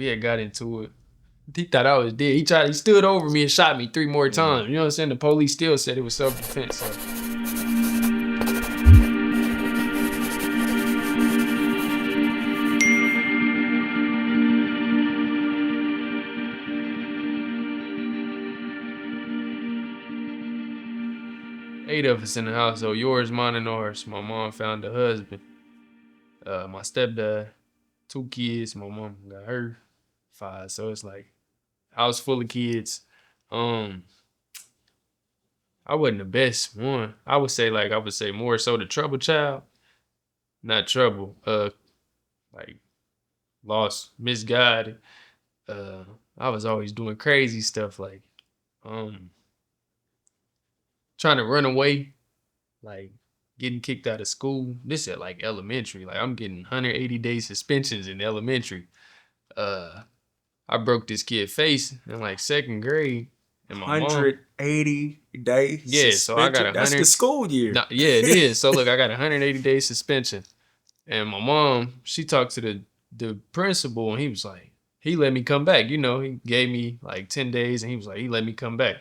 had got into it. He thought I was dead. He stood over me and shot me 3 more times. You know what I'm saying? The police still said it was self-defense. So. Eight of us in the house, so yours, mine, and ours. My mom found a husband. My stepdad, 2 kids. My mom got her 5. So it's like house full of kids. I wasn't the best one. I would say more so the trouble child. Not trouble. Like lost, misguided. I was always doing crazy stuff like trying to run away, like getting kicked out of school. This at like elementary. Like I'm getting 180-day suspensions in elementary. I broke this kid's face in like 2nd grade. And my 180 days. Yeah, suspension. So I got 100. That's the school year. Yeah, it is. So look, I got 180-day suspension. And my mom, she talked to the principal and he was like, he let me come back. You know, he gave me like 10 days and he was like, he let me come back.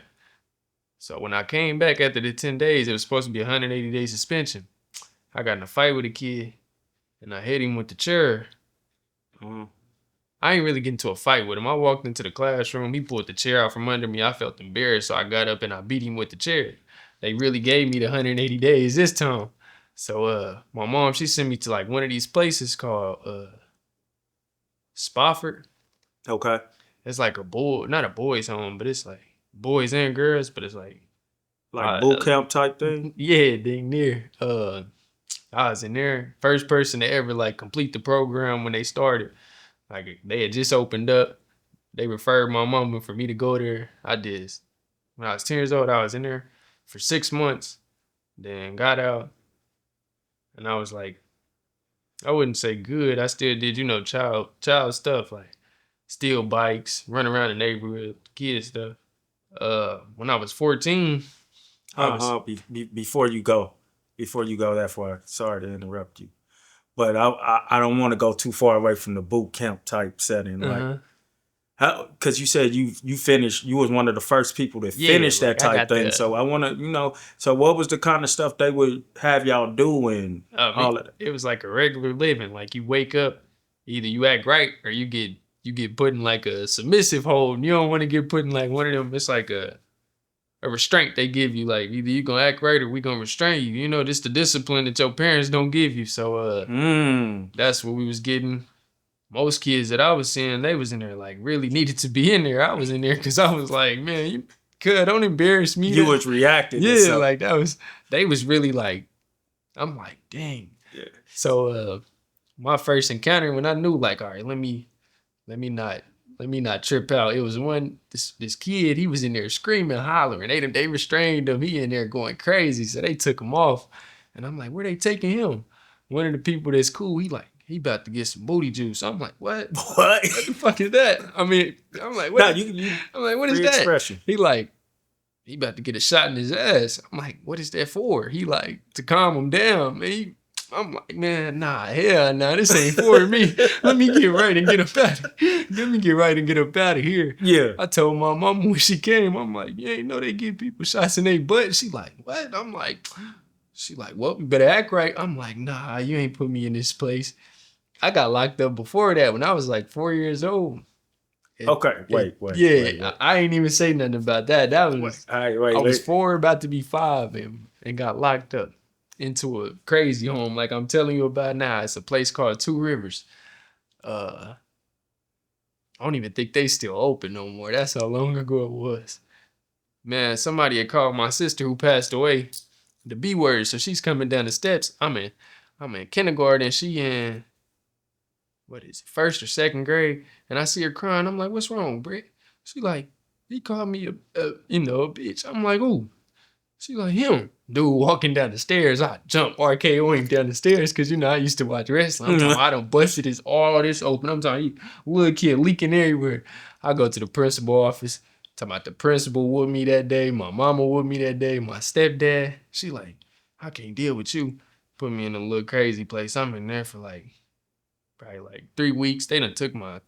So when I came back after the 10 days, it was supposed to be 180-day suspension. I got in a fight with a kid and I hit him with the chair. I ain't really get into a fight with him. I walked into the classroom. He pulled the chair out from under me. I felt embarrassed, so I got up and I beat him with the chair. They really gave me the 180 days this time. So my mom, she sent me to like one of these places called Spofford. Okay. It's like not a boys' home, but it's like boys and girls, but it's like boot camp type thing. Yeah, dang near. I was in there, first person to ever like complete the program when they started. Like they had just opened up. They referred my mama for me to go there. I did. When I was 10 years old, I was in there for 6 months, then got out, and I was like, I wouldn't say good. I still did, child stuff like steal bikes, run around the neighborhood, kid stuff. When I was 14, before you go that far, sorry to interrupt you, but I don't want to go too far away from the boot camp type setting. Like, because you said you finished, you was one of the first people to finish that type thing. So I want to, so what was the kind of stuff they would have y'all doing? All of that. It was like a regular living. Like you wake up, either you act right or you get put in like a submissive hold. You don't want to get put in like one of them. It's like a restraint they give you. Like either you gonna act right or we gonna restrain you. You know, this the discipline that your parents don't give you. So that's what we was getting. Most kids that I was seeing, they was in there like really needed to be in there. I was in there because I was like, man, don't embarrass me. You was reacting. Yeah, like they was really like, I'm like, dang. Yeah. So my first encounter when I knew like, all right, let me not trip out. It was this kid, he was in there screaming, hollering. They restrained him. He in there going crazy. So they took him off. And I'm like, where they taking him? One of the people that's cool, he about to get some booty juice. I'm like, what? What the fuck is that? I mean, I'm like, what? I'm like, what is that? Expression. He about to get a shot in his ass. I'm like, what is that for? He like, to calm him down. Man, I'm like, man, hell nah, this ain't for me. Let me get right and get up out of here. Let me get right and get up out of here. Yeah. I told my mama when she came, I'm like, you ain't know they give people shots in their butt. She like, what? I'm like, she like, well, you better act right. I'm like, nah, you ain't put me in this place. I got locked up before that when I was like 4 years old. Wait. I ain't even say nothing about that. That was I was 4, about to be 5, and got locked up into a crazy home like I'm telling you about now. It's a place called 2 Rivers. I don't even think they still open no more. That's how long ago it was. Man, somebody had called my sister who passed away the B word, so she's coming down the steps. I'm in kindergarten. She in what is it, 1st or 2nd grade, and I see her crying. I'm like, what's wrong, Britt? She like, he called me a bitch. I'm like, ooh. She like, him. Dude walking down the stairs. I jump RKO him down the stairs because, I used to watch wrestling. I'm talking, I done busted all this open. I'm talking, little kid leaking everywhere. I go to the principal office. Talking about the principal with me that day. My mama with me that day. My stepdad. She like, I can't deal with you. Put me in a little crazy place. I'm in there for probably 3 weeks. They done took my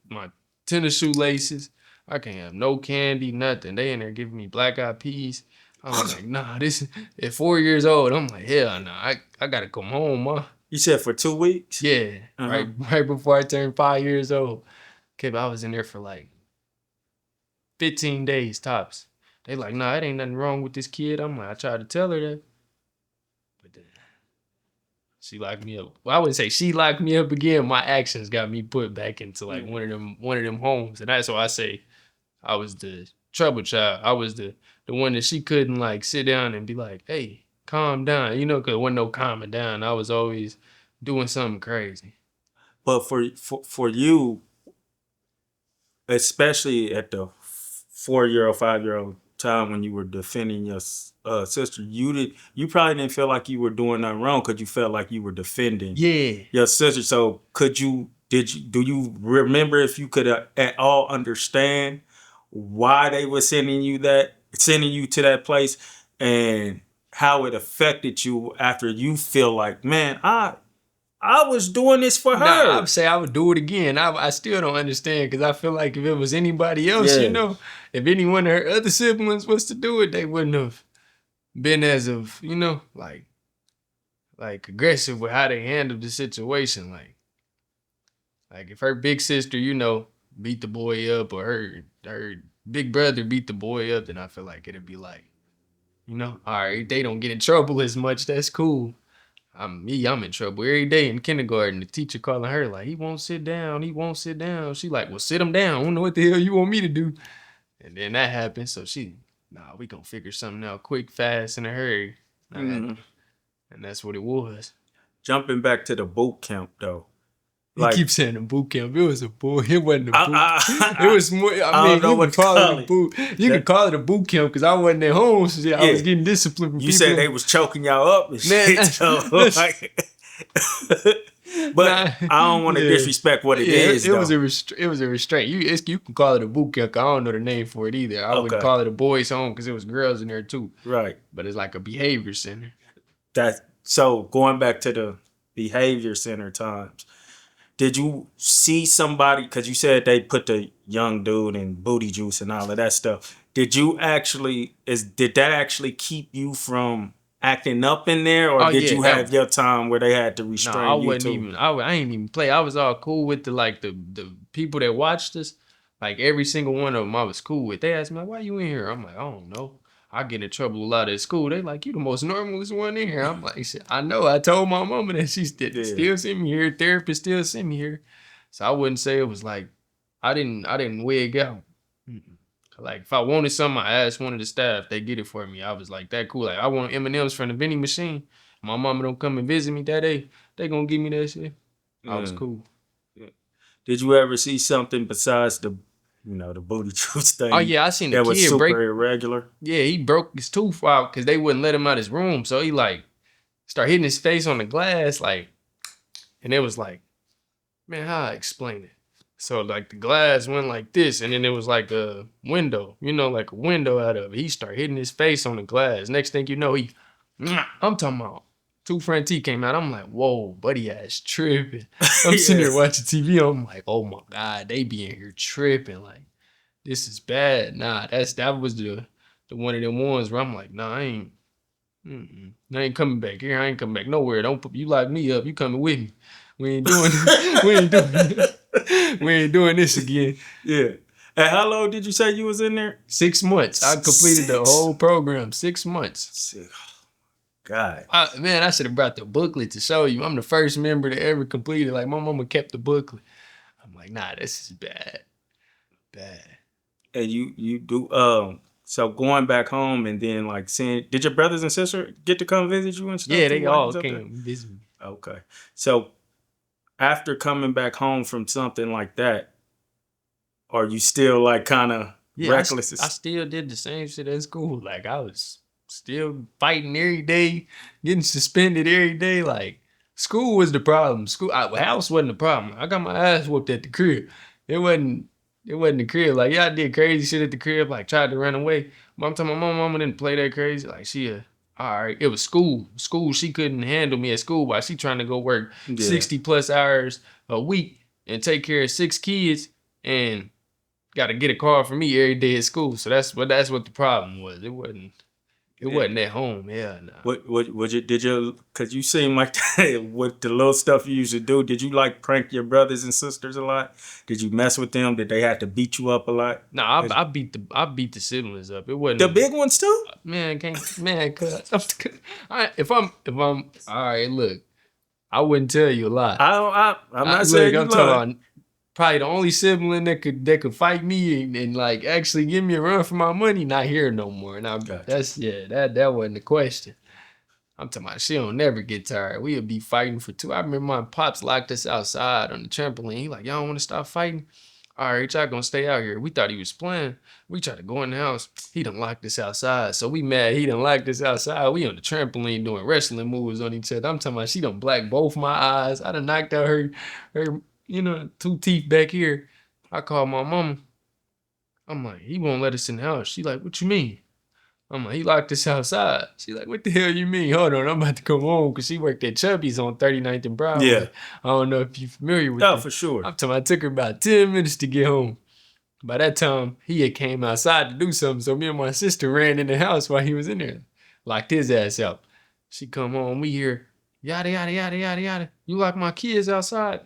tennis shoelaces. I can't have no candy, nothing. They in there giving me black-eyed peas. I'm like, nah, this at 4 years old. I'm like, hell nah, I gotta come home, ma. You said for 2 weeks? Yeah, right before I turned 5 years old. Okay, but I was in there for like 15 days tops. They like, nah, it ain't nothing wrong with this kid. I'm like, I tried to tell her that. But then she locked me up. Well, I wouldn't say she locked me up again. My actions got me put back into like one of them homes. And that's why I say I was the trouble child. I was the one that she couldn't like sit down and be like, hey, calm down. You know, because there wasn't no calming down. I was always doing something crazy. But for you, especially at the 4-year-old, 5-year-old time when you were defending your sister, you probably didn't feel like you were doing nothing wrong because you felt like you were defending your sister. So do you remember if you could at all understand why they were sending you to that place and how it affected you after you feel like, man, I was doing this for her. Nah, I would say I would do it again. I still don't understand because I feel like if it was anybody else, you know, if any one of her other siblings was to do it, they wouldn't have been as of, you know, like aggressive with how they handled the situation. Like if her big sister, you know, beat the boy up or her big brother beat the boy up, then I feel like it'd be like, you know, all right, they don't get in trouble as much. That's cool. I'm in trouble every day in kindergarten. The teacher calling her like, he won't sit down. She like, well, sit him down. I don't know what the hell you want me to do. And then that happened. So we gonna figure something out quick, fast, in a hurry. And that's what it was. Jumping back to the boot camp though. Like, he keeps saying a boot camp. It was a boot. It wasn't a boot. It was more. I mean, you could call it a boot. You could call it a boot camp because I wasn't at home. So I was getting disciplined from people. You said they was choking y'all up and shit. So, but I don't want to disrespect what it is. It was a restraint. You can call it a boot camp. I don't know the name for it either. I wouldn't call it a boys' home because it was girls in there too. Right. But it's like a behavior center. So going back to the behavior center times. Did you see somebody, because you said they put the young dude in booty juice and all of that stuff. Did that actually keep you from acting up in there? Or did you have your time where they had to restrain you too? I ain't even play. I was all cool with the people that watched us. Like every single one of them I was cool with. They asked me like, why you in here? I'm like, I don't know. I get in trouble a lot at school. They like, you the most normalest one in here. I'm like, I know. I told my mama that she still send me here. Therapist still send me here. So I wouldn't say it was like, I didn't wig out. Like if I wanted something, I asked one of the staff. They get it for me. I was like, that cool. Like I want M&Ms from the vending machine. My mama don't come and visit me that day. They gonna give me that shit. I was cool. Yeah. Did you ever see something besides the booty juice thing? Oh yeah, I seen the kid was super irregular. Yeah, he broke his tooth out because they wouldn't let him out his room. So he like started hitting his face on the glass, like, and it was like, man, how I explain it? So like the glass went like this, and then it was like a window, like a window out of it. He started hitting his face on the glass. Next thing you know, I'm talking about 2 front teeth came out. I'm like, whoa, buddy ass tripping. I'm sitting there watching TV. I'm like, oh my God, they be in here tripping. Like, this is bad. Nah, that was the one of them ones where I'm like, nah, I ain't coming back here. I ain't coming back nowhere. You lock me up. You coming with me. We ain't doing we ain't doing this again. Yeah. And how long did you say you was in there? 6 months. I completed the whole program. 6 months. God. Man, I should have brought the booklet to show you. I'm the first member to ever complete it. Like, my mama kept the booklet. I'm like, nah, this is bad. Bad. And you do, so going back home and then like seeing, did your brothers and sister get to come visit you and stuff? Yeah, they all came visit me. Okay. So after coming back home from something like that, are you still like kind of reckless? I still did the same shit at school. Like I was still fighting every day, getting suspended every day. Like school was the problem. House wasn't the problem. I got my ass whooped at the crib. It wasn't the crib. Like, yeah, I did crazy shit at the crib, like tried to run away. But I'm telling my mama didn't play that crazy. Like all right. It was school. School, she couldn't handle me at school while she trying to go work 60 plus hours a week and take care of 6 kids. And got to get a call from me every day at school. So that's what the problem was. It wasn't at home. Yeah, nah. Cause you seem like with the little stuff you used to do, did you like prank your brothers and sisters a lot? Did you mess with them? Did they have to beat you up a lot? Nah, I beat the siblings up. It wasn't the big ones too. If I'm all right, look, I wouldn't tell you a lie. I'm not saying you I'm talking about probably the only sibling that could fight me and like actually give me a run for my money. Not here no more. Now that wasn't the question. I'm talking about she don't never get tired. We'll be fighting for 2. I remember my pops locked us outside on the trampoline. He like, y'all want to stop fighting? All right, y'all gonna stay out here. We thought he was playing. We tried to go in the house. He done locked us outside. So we mad he done locked us outside. We on the trampoline doing wrestling moves on each other. I'm talking about she done blacked both my eyes. I done knocked out her 2 teeth back here. I called my mama. I'm like, he won't let us in the house. She like, what you mean? I'm like, he locked us outside. She like, what the hell you mean? Hold on, I'm about to come home because she worked at Chubby's on 39th and Broadway. Yeah. I don't know if you're familiar with it. For sure. I'm talking about it took her about 10 minutes to get home. By that time, he had came outside to do something, so me and my sister ran in the house while he was in there. Locked his ass out. She come home, we hear, yada, yada, yada, yada, yada. You lock my kids outside?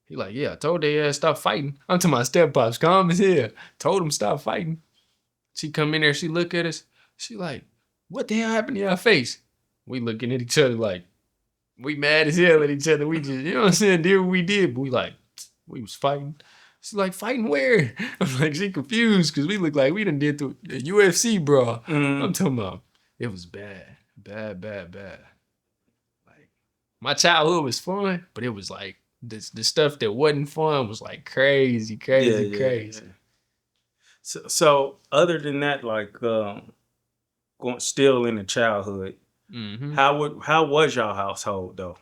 He like, yeah, I told their ass stop fighting. I'm talking about step-pops, calm as hell. Told him stop fighting. She come in there, she look at us. She like, what the hell happened to your face? We looking at each other like, we mad as hell at each other. We just, you know what I'm saying, did what we did. But we was fighting. She's like, fighting where? I'm like, she confused because we look like we done did the UFC brawl. I'm talking about, it was bad. Bad. Like, my childhood was fun, but it was like, the stuff that wasn't fun was like crazy. Yeah. So other than that, like still in the childhood, how was y'all household though?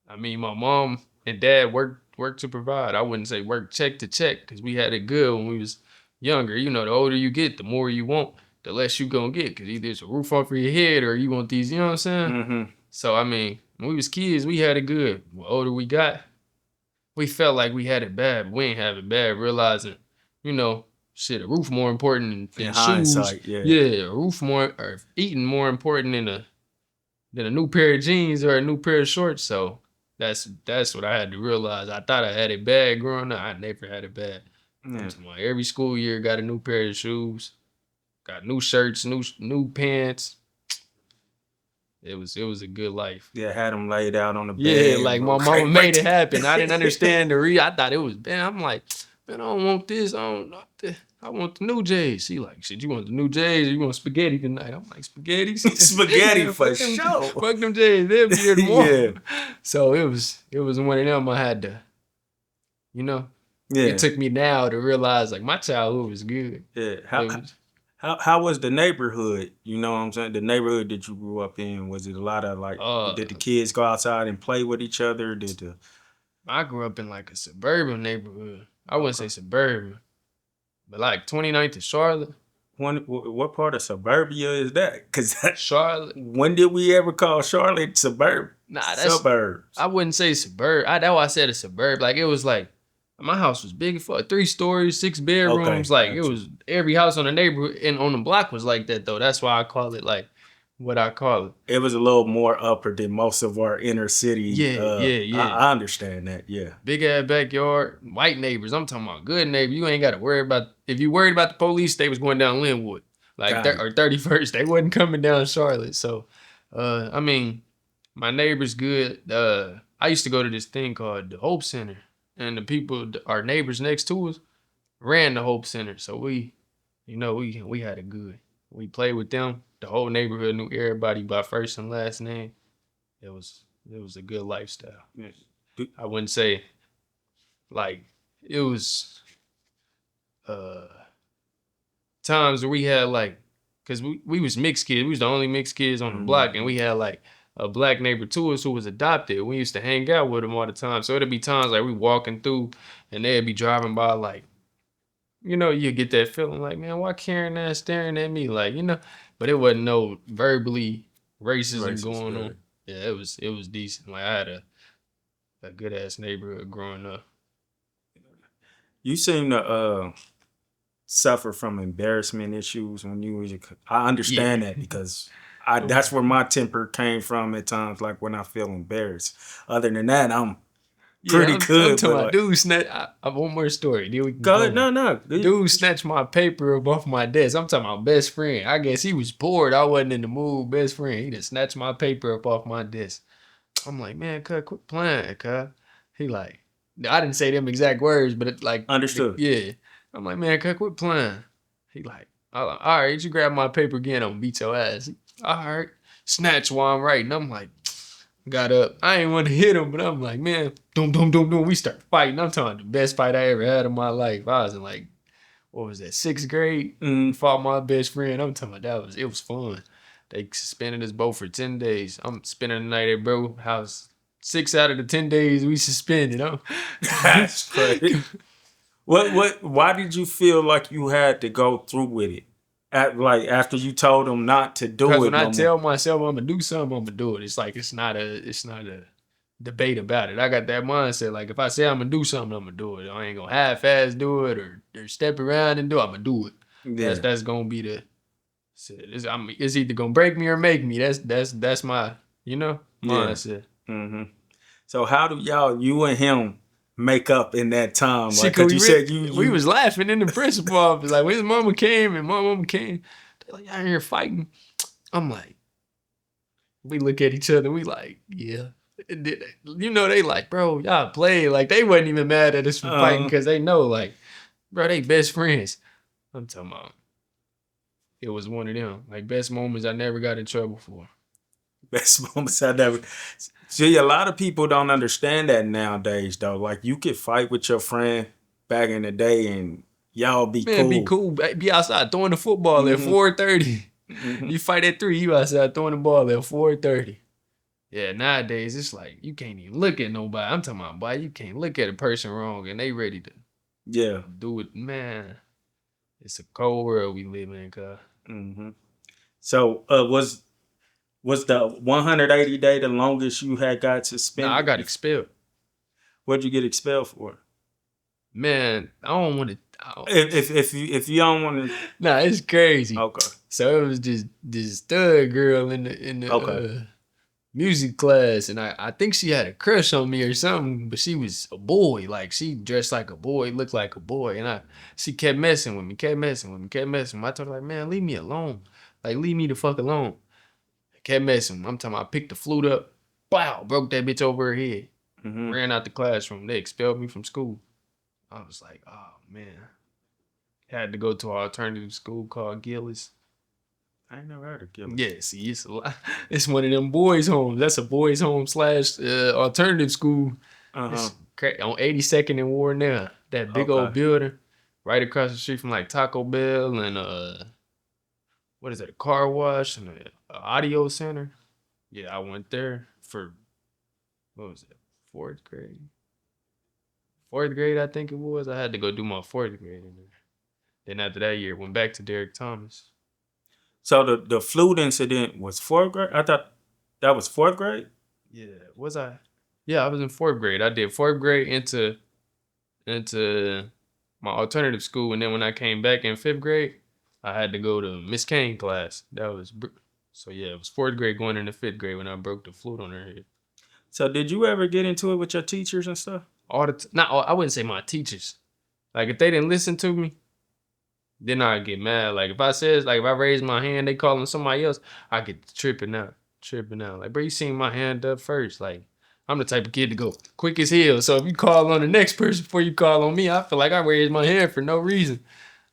I mean, my mom and dad worked to provide. I wouldn't say work check to check because we had it good when we was younger. You know, the older you get, the more you want, the less you gonna get because either it's a roof over your head or you want these. You know what I'm saying? Mm-hmm. So I mean, when we was kids, we had it good. The older we got, we felt like we had it bad, but we ain't have it bad. Realizing, you know. Shit, a roof more important than shoes. Hindsight, yeah, a roof more or eating more important than a new pair of jeans or a new pair of shorts. So that's what I had to realize. I thought I had it bad growing up. I never had it bad. Yeah. Every school year got a new pair of shoes, got new shirts, new pants. It was a good life. Yeah, had them laid out on the bed. Yeah, like my mama made it happen. I didn't understand I thought it was bad. I'm like, man, I don't want this. I want the new J's. She like, shit, you want the new J's or you want spaghetti tonight? I'm like, spaghetti? Spaghetti for sure. Fuck them J's. They'll be here tomorrow. Yeah. So it was one of them I had to, you know. Yeah. It took me now to realize like my childhood was good. Yeah. How was the neighborhood? You know what I'm saying? The neighborhood that you grew up in, was it a lot of like, did the kids go outside and play with each other? I grew up in like a suburban neighborhood. I wouldn't say suburban, but like 29th to Charlotte. What part of suburbia is that? Because Charlotte. When did we ever call Charlotte suburb? Nah, that's suburbs. I wouldn't say suburb. That's why I said a suburb. Like it was like my house was big as fuck, 3 stories, 6 bedrooms. Okay, like it was every house on the neighborhood and on the block was like that though. That's why I call it like what I call it. It was a little more upper than most of our inner city. Yeah. I understand that, yeah. Big ass backyard, white neighbors. I'm talking about good neighbors. You ain't got to worry about, if you worried about the police, they was going down Linwood. Like, or 31st. They wasn't coming down Charlotte. So, I mean, my neighbors good. I used to go to this thing called the Hope Center. And the people, our neighbors next to us, ran the Hope Center. So we had it good. We played with them. The whole neighborhood knew everybody by first and last name. It was a good lifestyle. Yeah. I wouldn't say like it was times where we had like, cause we was mixed kids. We was the only mixed kids on the block, and we had like a black neighbor to us who was adopted. We used to hang out with him all the time. So it'd be times like we walking through and they'd be driving by like, you know, you get that feeling like, man, why Karen ass staring at me? Like, you know, but it wasn't no verbally racism going on. Yeah, it was decent. Like I had a good ass neighborhood growing up. You seem to suffer from embarrassment issues when you was I understand that because that's where my temper came from at times, like when I feel embarrassed. Other than that, I'm pretty good. I'm talking about dude snatch. I have one more story. Go ahead. No. Dude snatched my paper up off my desk. I'm talking about best friend. I guess he was bored. I wasn't in the mood. Best friend. He just snatched my paper up off my desk. I'm like, man, quit playing, cuz. He like, I didn't say them exact words, but it like understood. Yeah. I'm like, man, quit playing. He like, all right, you grab my paper again, I'm gonna beat your ass. All right. Snatch while I'm writing. I'm like, got up. I ain't want to hit him, but I'm like, man, doom. We start fighting. I'm talking the best fight I ever had in my life. I was in like, what was that, 6th grade? Fought my best friend. I'm talking about it was fun. They suspended us both for 10 days. I'm spending the night at bro house. 6 out of the 10 days we suspended. That's crazy. Why did you feel like you had to go through with it? After you told them not to do it. Because when I tell myself I'm gonna do something, I'm gonna do it. It's like it's not a debate about it. I got that mindset. Like if I say I'm gonna do something, I'm gonna do it. I ain't gonna half-ass do it or step around and do it. I'm gonna do it. Yeah. That's gonna be the. It's either gonna break me or make me. That's my mindset. Mm-hmm. So how do you and him make up in that time? Like, cause you said we was laughing in the principal office. Like when his mama came and my mama came, they like, y'all here fighting. I'm like, we look at each other. We like, yeah. They like, bro, y'all play. Like they wasn't even mad at us for fighting because they know, like, bro, they best friends. I'm talking about. It was one of them. Like best moments I never got in trouble for. Best moments I never. See, a lot of people don't understand that nowadays, though. Like, you could fight with your friend back in the day, and y'all be cool. Be cool. Be outside throwing the football at 4:30. Mm-hmm. You fight at 3, you outside throwing the ball at 4:30. Yeah, nowadays, it's like, you can't even look at nobody. I'm talking about, boy, you can't look at a person wrong, and they ready to do it. Man, it's a cold world we live in, cuz. Mm-hmm. So, was the 180 day the longest you had got suspended? Nah, I got expelled. What'd you get expelled for? Man, I don't want to. If you don't want to. Nah, it's crazy. Okay. So it was this stud girl in the music class, and I think she had a crush on me or something, but she was a boy. Like she dressed like a boy, looked like a boy, and she kept messing with me. I told her like, man, leave me alone. Like leave me the fuck alone. Kept messing. I'm talking about I picked the flute up. Wow, broke that bitch over her head. Mm-hmm. Ran out the classroom. They expelled me from school. I was like, oh, man. Had to go to an alternative school called Gillis. I ain't never heard of Gillis. Yeah, see, it's a lot. It's one of them boys' homes. That's a boys' home / alternative school. Uh-huh. It's on 82nd and Ward now. That big old building. Right across the street from like Taco Bell and what is that, a car wash and an audio center. Yeah, I went there for, what was it, 4th grade? 4th grade, I think it was. I had to go do my 4th grade in there. Then after that year, went back to Derek Thomas. So the flute incident was 4th grade? I thought that was 4th grade? Yeah, was I? Yeah, I was in 4th grade. I did 4th grade into my alternative school, and then when I came back in 5th grade, I had to go to Miss Kane class. So yeah, it was 4th grade going into 5th grade when I broke the flute on her head. So did you ever get into it with your teachers and stuff? I wouldn't say my teachers. Like if they didn't listen to me, then I'd get mad. Like if I raise my hand, they calling somebody else, I get tripping out. Like, bro, you seen my hand up first. Like, I'm the type of kid to go quick as hell. So if you call on the next person before you call on me, I feel like I raised my hand for no reason.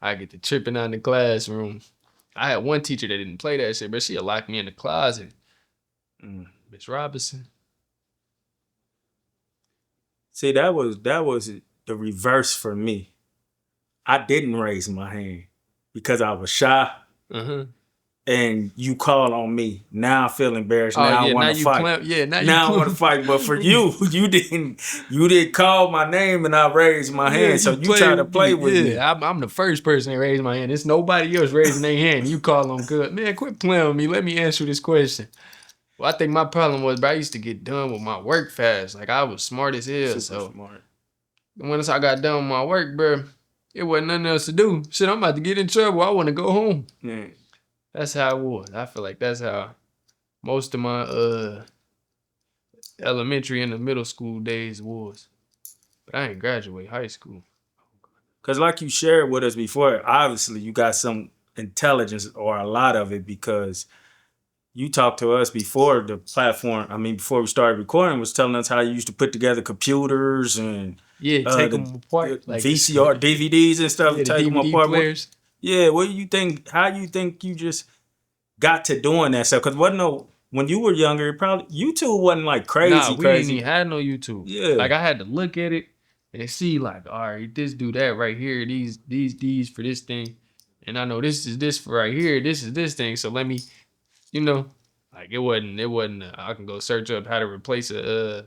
I get to tripping out in the classroom. I had one teacher that didn't play that shit, but she'd lock me in the closet. Miss Robinson. See, that was the reverse for me. I didn't raise my hand because I was shy. Uh-huh. And you call on me. Now I feel embarrassed. Now I want to fight. Now I want to fight. But for you, you didn't call my name and I raised my hand. So you try to play with me. I'm the first person that raised my hand. There's nobody else raising their hand. You call them good. Man, quit playing with me. Let me answer this question. Well, I think my problem was, bro, I used to get done with my work fast. Like I was smart as hell. Super smart. Once I got done with my work, bro, it wasn't nothing else to do. Shit, I'm about to get in trouble. I want to go home. Yeah. That's how it was. I feel like that's how most of my elementary and the middle school days was. But I ain't graduate high school. Because like you shared with us before, obviously you got some intelligence or a lot of it because you talked to us before the platform. I mean, before we started recording, was telling us how you used to put together computers and take them apart, like VCR, DVDs and stuff. Yeah, take the DVD them apart. players. What do you think? How you think you just got to doing that stuff? Because when you were younger, probably YouTube wasn't like crazy. Nah, we didn't even have no YouTube. Yeah, like I had to look at it and see like, all right, this do that right here. These for this thing, and I know this is this for right here. This is this thing. So let me, like it wasn't. I can go search up how to replace a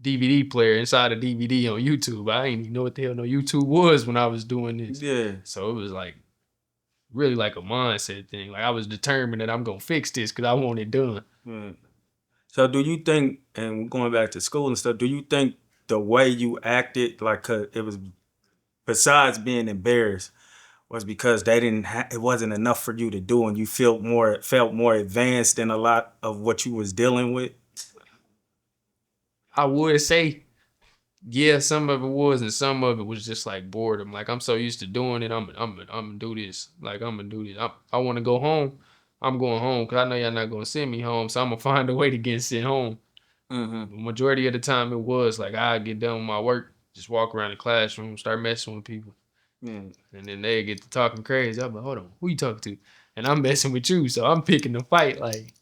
DVD player inside a DVD on YouTube. I didn't even know what the hell no YouTube was when I was doing this. Yeah. So it was like really like a mindset thing. Like I was determined that I'm gonna fix this because I want it done. Right. So do you think, and going back to school and stuff, do you think the way you acted, like it was, besides being embarrassed, was because they didn't it wasn't enough for you to do, and you felt more advanced in a lot of what you was dealing with? I would say, yeah, some of it was, and some of it was just like boredom. Like I'm so used to doing it, I'm gonna do this. Like I'm gonna do this. I want to go home. I'm going home because I know y'all not gonna send me home, so I'm gonna find a way to get sent home. The majority of the time, it was like I get done with my work, just walk around the classroom, start messing with people, and then they get to talking crazy. I'm like, hold on, who you talking to? And I'm messing with you, so I'm picking the fight. Like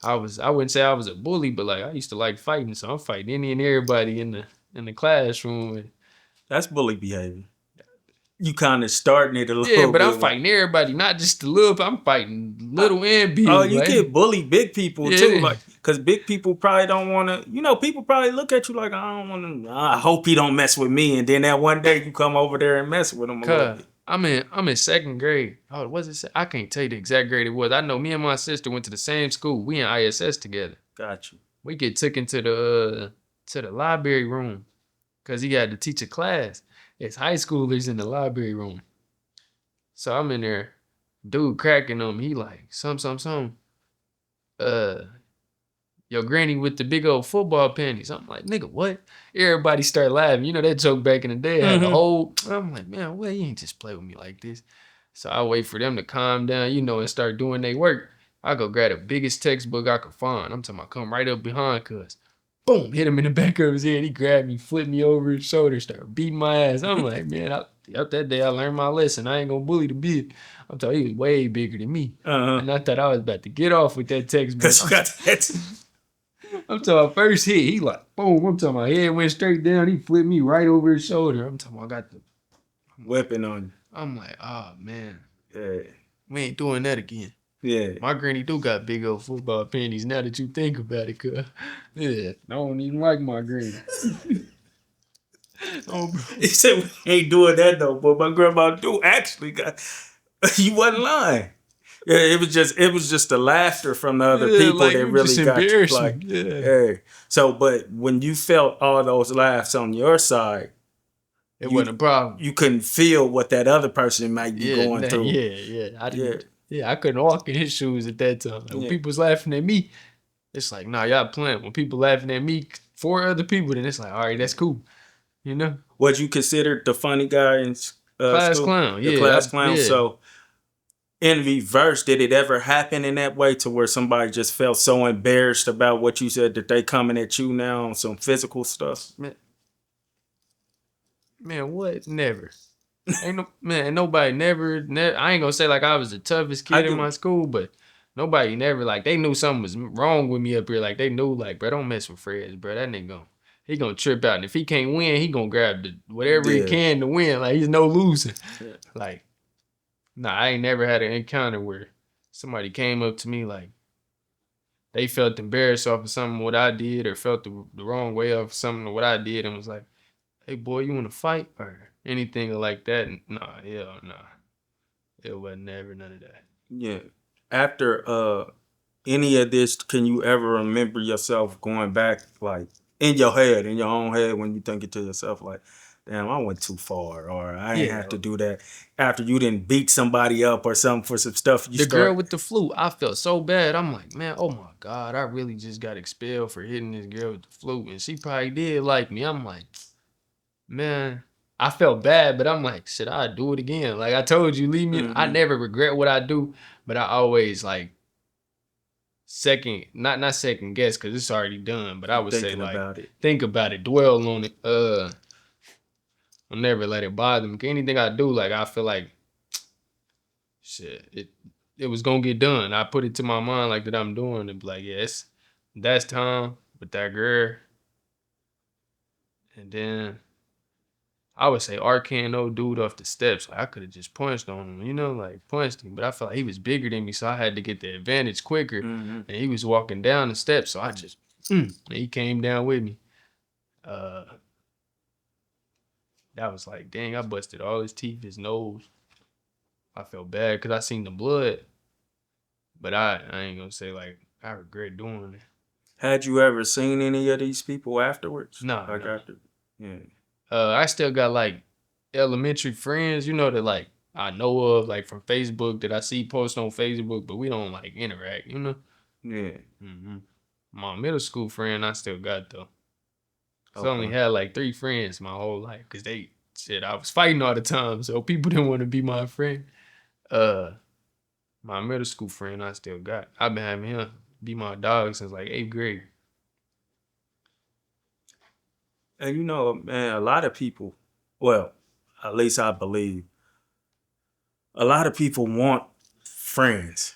I wouldn't say I was a bully, but like I used to like fighting, so I'm fighting any and everybody in the classroom. That's bully behavior. You kind of starting it a little bit. Yeah, but I'm fighting everybody, not just the little. I'm fighting little and big. Oh, you can bully big people too, like because big people probably don't want to. People probably look at you like I don't want to. I hope he don't mess with me, and then that one day you come over there and mess with him a little bit. I'm in second grade. Oh, was it? I can't tell you the exact grade it was. I know me and my sister went to the same school. We in ISS together. Got you. We get took into the library room because he had to teach a class. It's high schoolers in the library room. So I'm in there, dude cracking on me. He like, some. Your granny with the big old football panties. I'm like, nigga, what? Everybody start laughing. You know that joke back in the day had a whole. I'm like, man, well, you ain't just play with me like this. So I wait for them to calm down, and start doing their work. I go grab the biggest textbook I could find. I'm talking about come right up behind cuz. Boom, hit him in the back of his head. He grabbed me, flipped me over his shoulder, started beating my ass. I'm like, man, that day I learned my lesson. I ain't gonna bully the big. I'm telling you, he was way bigger than me. And I thought I was about to get off with that textbook. I'm talking about first hit, he like, boom. I'm talking about head went straight down. He flipped me right over his shoulder. I'm talking about I got the weapon on you. I'm like, oh, man. Yeah. We ain't doing that again. Yeah. My granny do got big old football panties now that you think about it, cuz. Yeah. I don't even like my granny. He said we ain't doing that though, but my grandma do actually got you wasn't lying. Yeah, it was just the laughter from the other people like, that really got you. Like, hey. So, but when you felt all those laughs on your side, it wasn't a problem. You couldn't feel what that other person might be going through. I couldn't walk in his shoes at that time. When people's laughing at me, it's like, nah, y'all playing. When people laughing at me for other people, then it's like, all right, that's cool. Was you considered the funny guy in class school? Clown? The class clown. Yeah. So, in reverse, did it ever happen in that way to where somebody just felt so embarrassed about what you said that they coming at you now on some physical stuff? Man, what? Never. Nobody never. I ain't gonna say like I was the toughest kid in my school, but nobody never like they knew something was wrong with me up here. Like they knew like, bro, don't mess with Freg, bro. That nigga he gonna trip out, and if he can't win, he gonna grab whatever he can to win. Like he's no losing. Yeah. Like, nah, I ain't never had an encounter where somebody came up to me like they felt embarrassed off of something what I did, or felt the wrong way off something what I did, and was like, hey boy, you want to fight or anything like that? Nah, hell nah. It wasn't never none of that. Yeah. After any of this, can you ever remember yourself going back like in your own head when you think it to yourself like, damn, I went too far, or I ain't have to do that. After you didn't beat somebody up or something for some stuff, girl with the flu, I felt so bad. I'm like, man, oh my God, I really just got expelled for hitting this girl with the flu, and she probably did like me. I'm like, man, I felt bad, but I'm like, shit, I'd do it again. Like I told you, leave me. I never regret what I do, but I always like not second guess because it's already done. But I would say like think about it, dwell on it. I'll never let it bother me. Anything I do, like I feel like shit, it was gonna get done. I put it to my mind like that I'm doing it. Like yes, that's time with that girl, and then I would say Arcano dude off the steps. Like I could have just punched on him, like punched him. But I felt like he was bigger than me, so I had to get the advantage quicker. And he was walking down the steps, so I just and he came down with me. That was like, dang, I busted all his teeth, his nose. I felt bad because I seen the blood. But I ain't gonna say like I regret doing it. Had you ever seen any of these people afterwards? No. After? Yeah. I still got like elementary friends, that like I know of like from Facebook that I see post on Facebook, but we don't like interact, Yeah. My middle school friend I still got though. I only had like 3 friends my whole life because I was fighting all the time, so people didn't want to be my friend. My middle school friend I still got. I've been having him be my dog since like 8th grade. And man, a lot of people, well, at least I believe, a lot of people want friends,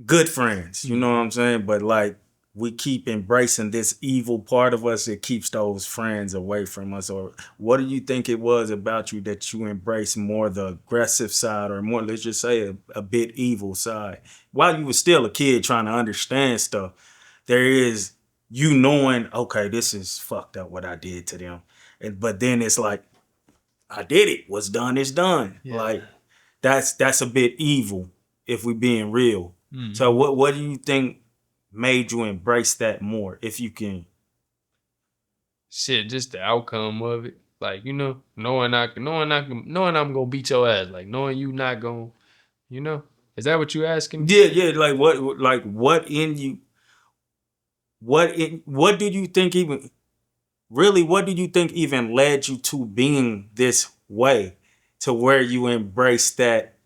good friends, you know what I'm saying? But like we keep embracing this evil part of us that keeps those friends away from us. Or what do you think it was about you that you embraced more the aggressive side or more, let's just say a bit evil side? While you were still a kid trying to understand stuff, there is you knowing, okay, this is fucked up what I did to them. But then it's like, I did it. What's done is done. Yeah. Like that's a bit evil if we're being real. So what do you think made you embrace that more, if you can? Shit, just the outcome of it. Like, knowing I'm gonna beat your ass. Like knowing you not gonna, Is that what you asking? Yeah. Like what in you? What do you think even? Really, what do you think even led you to being this way, to where you embrace that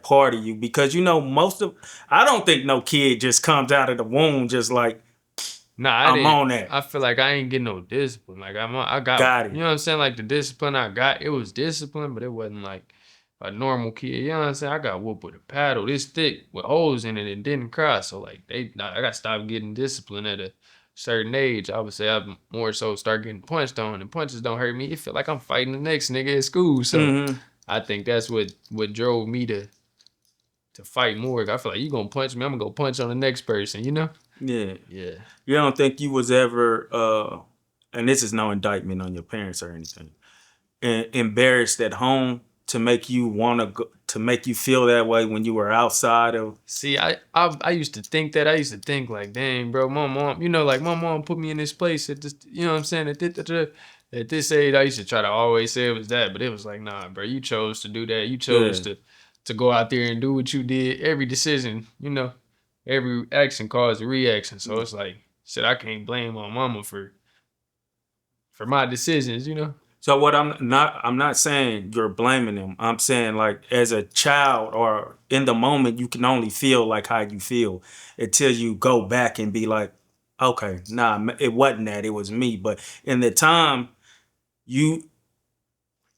part of you? Because I don't think no kid just comes out of the womb just like, I'm on that. I feel like I ain't getting no discipline. Like I got it. You know what I'm saying? Like the discipline I got, it was discipline, but it wasn't like a normal kid. You know what I'm saying? I got whooped with a paddle this thick with holes in it and didn't cry. So like I got to stop getting discipline at a certain age. I would say I more so start getting punched on, and punches don't hurt me. It feel like I'm fighting the next nigga at school. So I think that's what drove me to fight more. I feel like you gonna punch me, I'm gonna go punch on the next person, Yeah. You don't think you was ever, and this is no indictment on your parents or anything, embarrassed at home to make you want to go, to make you feel that way when you were outside of? See, I used to think that. I used to think like, dang, bro, my mom, like my mom put me in this place at this, you know what I'm saying? At this age, I used to try to always say it was that, but it was like, nah, bro, you chose to do that. You chose to go out there and do what you did. Every decision, every action caused a reaction. So it's like, shit, I can't blame my mama for my decisions, So what I'm not saying you're blaming them. I'm saying like as a child or in the moment, you can only feel like how you feel until you go back and be like, okay, nah, it wasn't that, it was me. But in the time, you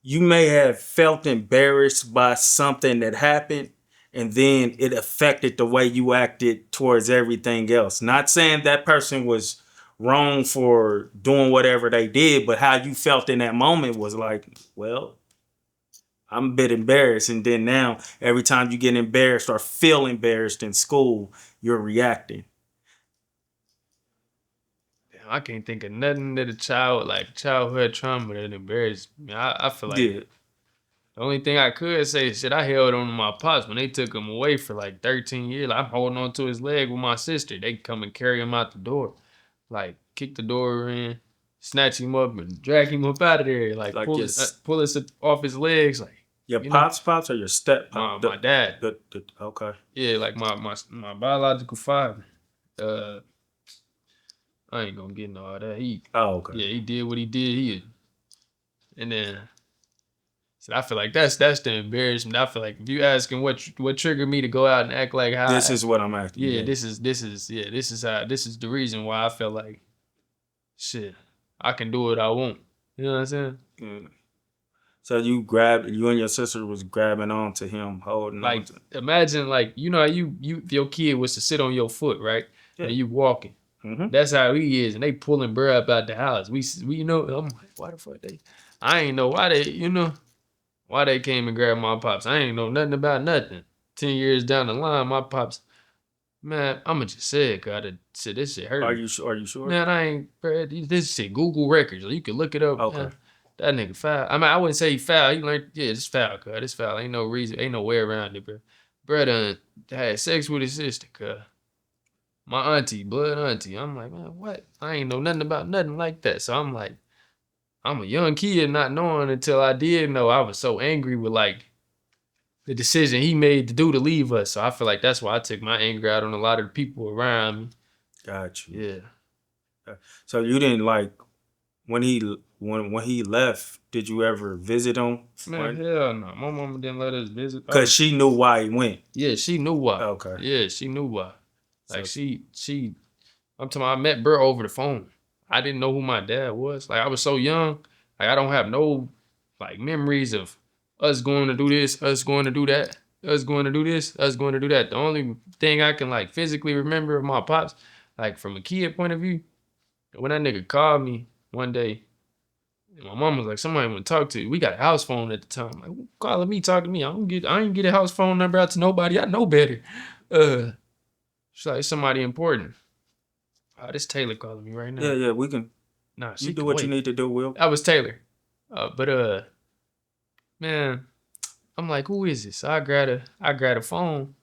may have felt embarrassed by something that happened, and then it affected the way you acted towards everything else. Not saying that person was wrong for doing whatever they did, but how you felt in that moment was like, well, I'm a bit embarrassed. And then now every time you get embarrassed or feel embarrassed in school, you're reacting. I can't think of nothing that childhood trauma that embarrassed me. I feel like the only thing I could say is shit, I held on to my pops when they took him away for like 13 years. Like, I'm holding on to his leg with my sister. They come and carry him out the door. Like, kick the door in. snatch him up and drag him up out of there, like pull us off his legs, like. Your pops or your step pop? My dad. Okay. Yeah, like my biological father. I ain't gonna get into all that. Okay. Yeah, he did what he did. And then, so I feel like that's the embarrassment. I feel like if you asking what triggered me to go out and act like how this is what I'm asking. Yeah, this is the reason why I felt like shit. I can do what I want. You know what I'm saying? Yeah. So you and your sister was grabbing on to him, holding like, on to him. Imagine like, you know, if your kid was to sit on your foot, right? Yeah. And you walking. Mm-hmm. That's how he is, and they pulling bruh up out the house. We you know, I'm like, why the fuck I ain't know why they came and grabbed my pops. I ain't know nothing about nothing. 10 years down the line, my pops, man, I'ma just say it, cause I said this shit hurt. Are you sure? Man, I ain't, bruh, this shit Google records. You can look it up. Okay. Man. That nigga foul. I mean, I wouldn't say he foul. He like, yeah, this foul, cuz. This foul. Ain't no reason. Ain't no way around it, bro. Bruh done had sex with his sister, cuz. My auntie, blood auntie. I'm like, man, what? I ain't know nothing about nothing like that. So I'm like, I'm a young kid not knowing until I did know. I was so angry with like the decision he made to leave us. So I feel like that's why I took my anger out on a lot of the people around me. Got you. Yeah. So you didn't like when he left, did you ever visit him? Man, hell no. My mama didn't let us visit. Because she knew why he went. Yeah, she knew why. Okay. Yeah, she knew why. Like so, I'm talking about, I met bro over the phone. I didn't know who my dad was. Like I was so young. Like I don't have no like memories of us going to do this, us going to do that, us going to do this, us going to do that. The only thing I can like physically remember of my pops, like from a kid point of view, when that nigga called me one day, and my mom was like, somebody want to talk to you. We got a house phone at the time. I'm like, who calling me, talking to me? I ain't get a house phone number out to nobody. I know better. She's like, somebody important. Oh, this Taylor calling me right now. Yeah, we can. Nah, you do what you need to do, Will. That was Taylor. Man, I'm like, who is this? So I grabbed a phone.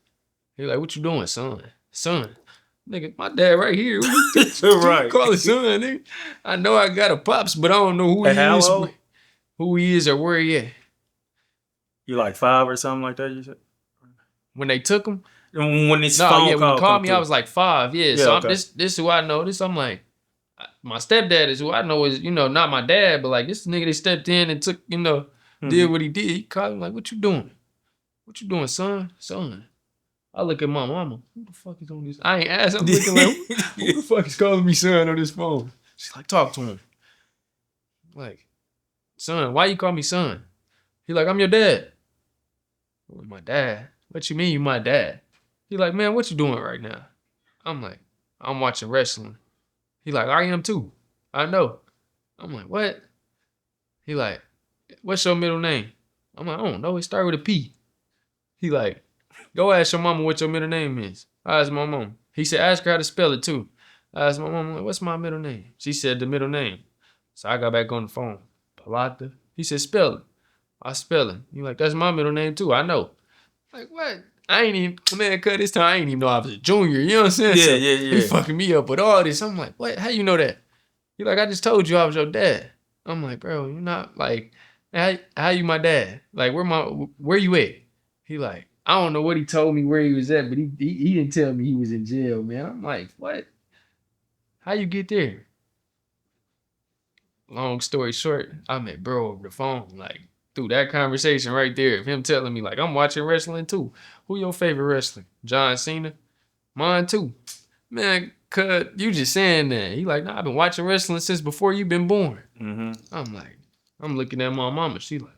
He like, what you doing, son? Son. Nigga, my dad right here. Right. Call his son, nigga. I know I got a pops, but I don't know who he is or where he at. You like 5 or something like that, you said? When they took him? When his phone when he called me, I was like 5. Yeah, so okay. This is who I know. I'm like, my stepdad is who I know is, you know, not my dad, but like this nigga that stepped in and took, you know, did what he did. He called me like, what you doing? What you doing, son? Son. I look at my mama. Who the fuck is on this? I ain't asked. I'm looking like, who the fuck is calling me son on this phone? She's like, talk to him. Like, son, why you call me son? He like, I'm your dad. I'm like, my dad? What you mean you my dad? He like, man, what you doing right now? I'm like, I'm watching wrestling. He like, I am too. I know. I'm like, what? He like, what's your middle name? I'm like, I don't know. It started with a P. He like, go ask your mama what your middle name is. I asked my mom. He said, ask her how to spell it too. I asked my mom, like, what's my middle name? She said the middle name. So I got back on the phone. Politha. He said, spell it. I spell it. He like, that's my middle name too. I know. Like, what? I ain't even, man, cut this time. I ain't even know I was a junior. You know what I'm saying? Yeah. He fucking me up with all this. I'm like, what? How you know that? He like, I just told you I was your dad. I'm like, bro, you're not like, how you my dad? Like, where you at? He like, I don't know what he told me where he was at, but he didn't tell me he was in jail, man. I'm like, what? How you get there? Long story short, I met bro over the phone, like, through that conversation right there of him telling me, like, I'm watching wrestling too. Who your favorite wrestler? John Cena? Mine too. Man, cuz, you just saying that. He like, nah, I've been watching wrestling since before you been born. Mm-hmm. I'm like, I'm looking at my mama. She like,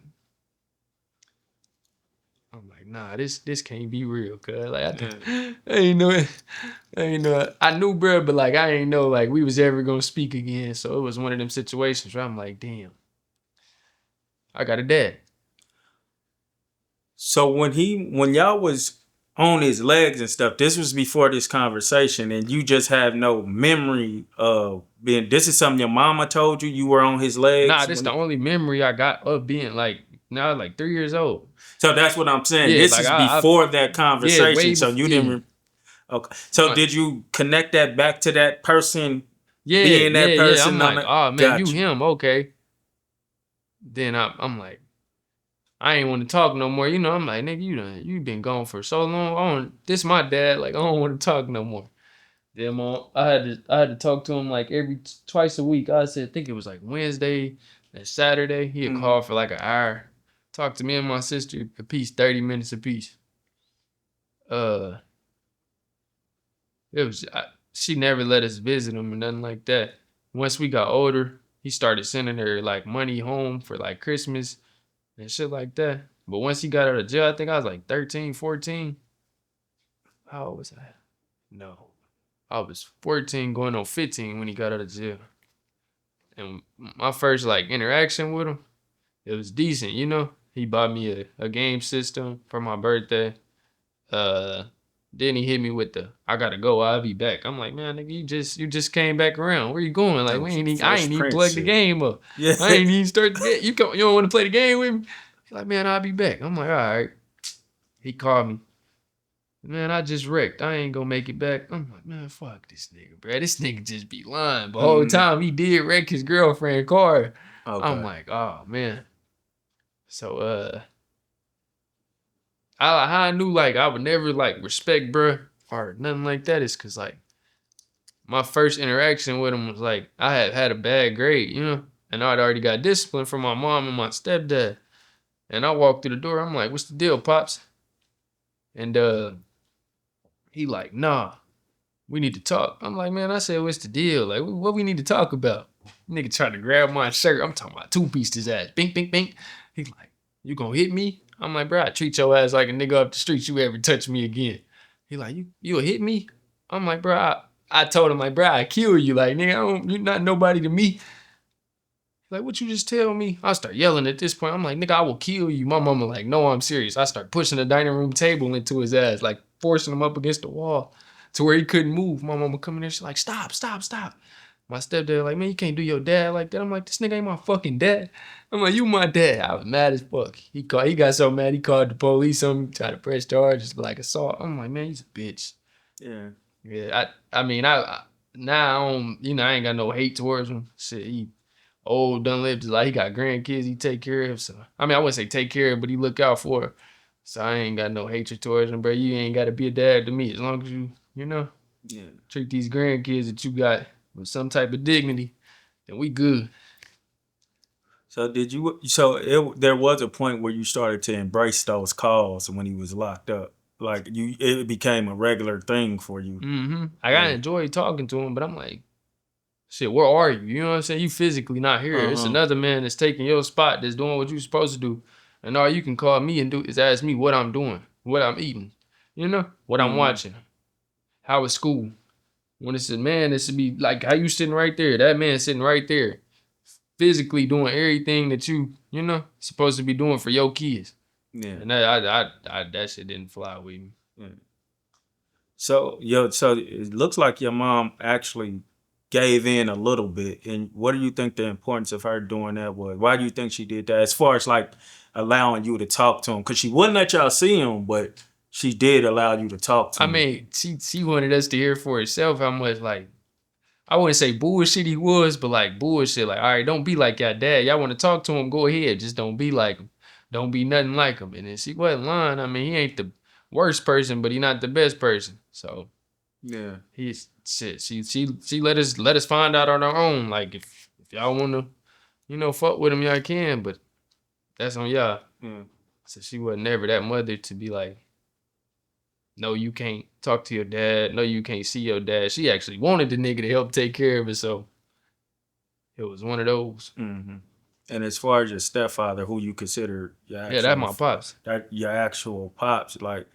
I'm like, nah, this can't be real, cuz. Like, I ain't know it. I knew, bro, but like, I ain't know, like, we was ever gonna speak again. So it was one of them situations where I'm like, damn, I got a dad. So when y'all was on his legs and stuff, this was before this conversation, and you just have no memory of being. This is something your mama told you were on his legs. Nah, this is the only memory I got of being like now like 3 years old. So that's what I'm saying. Yeah, this like is before that conversation. So you didn't. Okay. So did you connect that back to that person? being that person. I'm like, oh man, you him, okay. Then I'm like, I ain't want to talk no more. You know, I'm like, nigga, you been gone for so long. This my dad. Like, I don't want to talk no more. Then I had to talk to him like twice a week. I think it was like Wednesday and Saturday. He'd call for like an hour. Talk to me and my sister a piece, 30 minutes a piece. It was she never let us visit him or nothing like that. Once we got older, he started sending her like money home for like Christmas and shit like that. But once he got out of jail, I think I was like 13, 14. How old was I? No. I was 14 going on 15 when he got out of jail. And my first like interaction with him, it was decent, you know? He bought me a game system for my birthday. Then he hit me with I gotta go, I'll be back. I'm like, man, nigga, you just came back around. Where you going? Like, I ain't even plugged the game up. Yeah. I ain't even started the game. You don't want to play the game with me? He's like, man, I'll be back. I'm like, all right. He called me. Man, I just wrecked. I ain't gonna make it back. I'm like, man, fuck this nigga, bro. This nigga just be lying. But the whole time he did wreck his girlfriend's car. Okay. I'm like, oh man. So how I knew like I would never like respect bro or nothing like that is cause like my first interaction with him was like I had a bad grade, you know, and I'd already got discipline from my mom and my stepdad. And I walked through the door, I'm like, what's the deal, Pops? And he like, nah, we need to talk. I'm like, man, I said, what's the deal? Like, what we need to talk about? Nigga trying to grab my shirt. I'm talking about two-piece his ass. Bink, bink, bink. He's like, you gonna hit me? I'm like, bro, I treat your ass like a nigga up the street. You ever touch me again? He like, you'll hit me? I'm like, bro, I told him, like, bro, I kill you. Like, nigga, you're not nobody to me. Like, what you just tell me? I start yelling at this point. I'm like, nigga, I will kill you. My mama like, no, I'm serious. I start pushing the dining room table into his ass, like forcing him up against the wall to where he couldn't move. My mama coming there, she's like, stop. My stepdad like, man, you can't do your dad like that. I'm like, this nigga ain't my fucking dad. I'm like, you my dad. I was mad as fuck. He got so mad, he called the police on me, tried to press charges like assault. I'm like, man, he's a bitch. Yeah. Yeah, I mean, now I don't, you know, I ain't got no hate towards him. Shit, he old, done lived his life. He got grandkids he take care of. So, I mean, I wouldn't say take care of, but he look out for her. So I ain't got no hatred towards him, bro. You ain't got to be a dad to me as long as you know, treat these grandkids that you got with some type of dignity, then we good. So there was a point where you started to embrace those calls when he was locked up. Like it became a regular thing for you. Mm-hmm. I enjoy talking to him, but I'm like, shit, where are you? You know what I'm saying? You physically not here. It's another man that's taking your spot, that's doing what you're supposed to do. And all you can call me and do is ask me what I'm doing, what I'm eating, you know, what I'm watching, how is school. When it's a man, it should be like how you sitting right there. That man sitting right there, physically doing everything that you know, supposed to be doing for your kids. Yeah. And that shit didn't fly with me. Yeah. So it looks like your mom actually gave in a little bit. And what do you think the importance of her doing that was? Why do you think she did that? As far as like allowing you to talk to him, because she wouldn't let y'all see him, but she did allow you to talk to him. I mean, she wanted us to hear for herself how much, like, I wouldn't say bullshit he was, but like bullshit. Like, all right, don't be like your dad. Y'all want to talk to him, go ahead. Just don't be like him. Don't be nothing like him. And then she wasn't lying. I mean, he ain't the worst person, but he not the best person. So yeah, he's shit. She let us find out on our own. Like if y'all want to, you know, fuck with him, y'all can. But that's on y'all. Yeah. So she wasn't never that mother to be like, no, you can't talk to your dad. No, you can't see your dad. She actually wanted the nigga to help take care of it. So it was one of those. Mm-hmm. And as far as your stepfather, who you consider your actual, that's my pops. Your actual pops, like,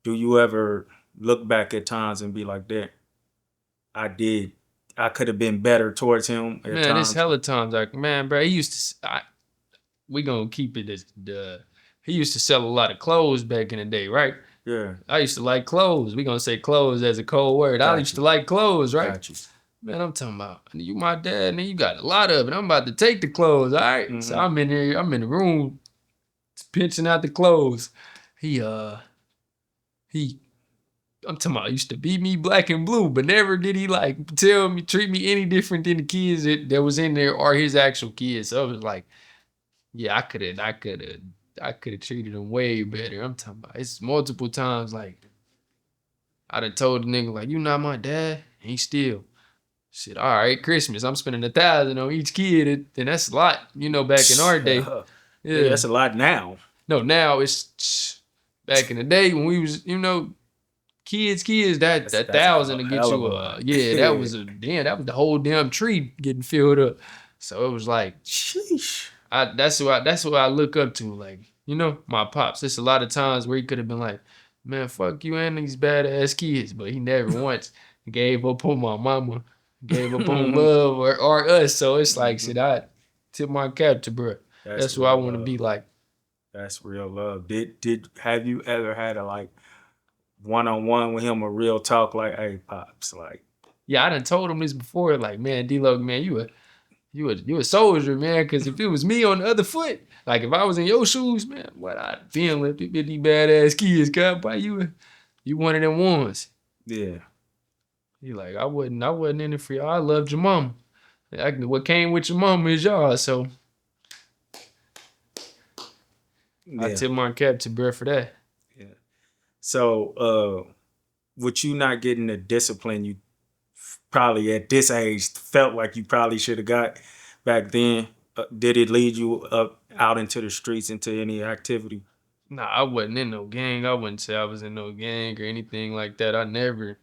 do you ever look back at times and be like, that I could have been better towards him at times? Man, it's hella times. Like, man, bro, he used to, we gonna keep it as he used to sell a lot of clothes back in the day, right? Yeah. I used to like clothes. We gonna say clothes as a cold word. I used to like clothes, right? Got you. Man, I'm talking about, you my dad, and you got a lot of it. I'm about to take the clothes, all right? Mm-hmm. So I'm in here, I'm in the room, pinching out the clothes. He I'm talking about used to beat me black and blue, but never did he like treat me any different than the kids that was in there or his actual kids. So it was like, yeah, I could have treated him way better. I'm talking about it's multiple times like I done told the nigga like, you not my dad, and he still shit. All right, Christmas, I'm spending $1,000 on each kid, and that's a lot, back in our day. Yeah, that's a lot now. No, now it's back in the day when we was, kids, that $1,000 to get you that was the whole damn tree getting filled up. So it was like, sheesh. That's what I look up to. Like, my pops. There's a lot of times where he could have been like, man, fuck you and these badass kids, but he never once gave up on my mama, gave up on love or us. So it's like, shit, I tip my cap to bro. That's what I want to be like. That's real love. Have you ever had a like one-on-one with him, a real talk like, hey, pops, like? Yeah, I done told him this before. Like, man, D-Lo, man, you a soldier, man. Because if it was me on the other foot, like if I was in your shoes, man, what I'd feel if these badass kids got by you one of them ones. Yeah. He like, I wasn't in it for y'all. I loved your mama. What came with your mama is y'all. So yeah. I tip my cap to bro for that. Yeah. So with you not getting the discipline you probably at this age felt like you probably should have got back then, did it lead you out into the streets, into any activity? Nah, I wasn't in no gang. I wouldn't say I was in no gang or anything like that. I never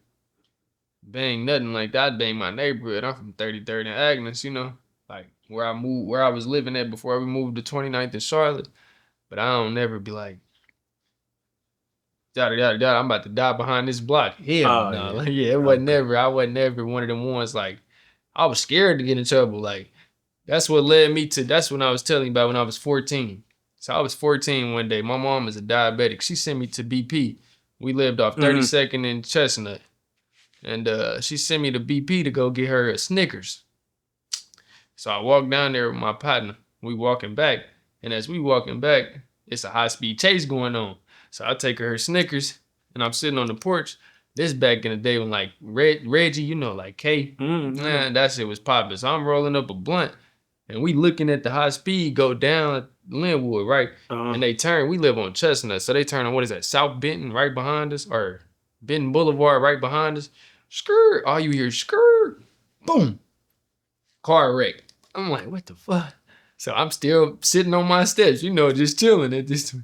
banged nothing like that. I banged my neighborhood. I'm from 33rd and Agnes, like where I was living at before we moved to 29th in Charlotte. But I don't never be like, I'm about to die behind this block. Hell no. Like, it wasn't never. I wasn't never one of them ones like, I was scared to get in trouble. Like, that's what led me to, that's when I was telling you about when I was 14. So I was 14 one day. My mom is a diabetic. She sent me to BP. We lived off 32nd and Chestnut. And she sent me to BP to go get her a Snickers. So I walked down there with my partner. We walking back. And as we walking back, it's a high-speed chase going on. So I take her Snickers, and I'm sitting on the porch. This back in the day when like Reggie, like K, man, that shit was popping. So I'm rolling up a blunt, and we looking at the high speed go down Linwood, right? And they turn. We live on Chestnut, so they turn on what is that? South Benton right behind us, or Benton Boulevard right behind us. Skirt, all you hear skirt, boom, car wreck. I'm like, what the fuck? So I'm still sitting on my steps, just chilling at this.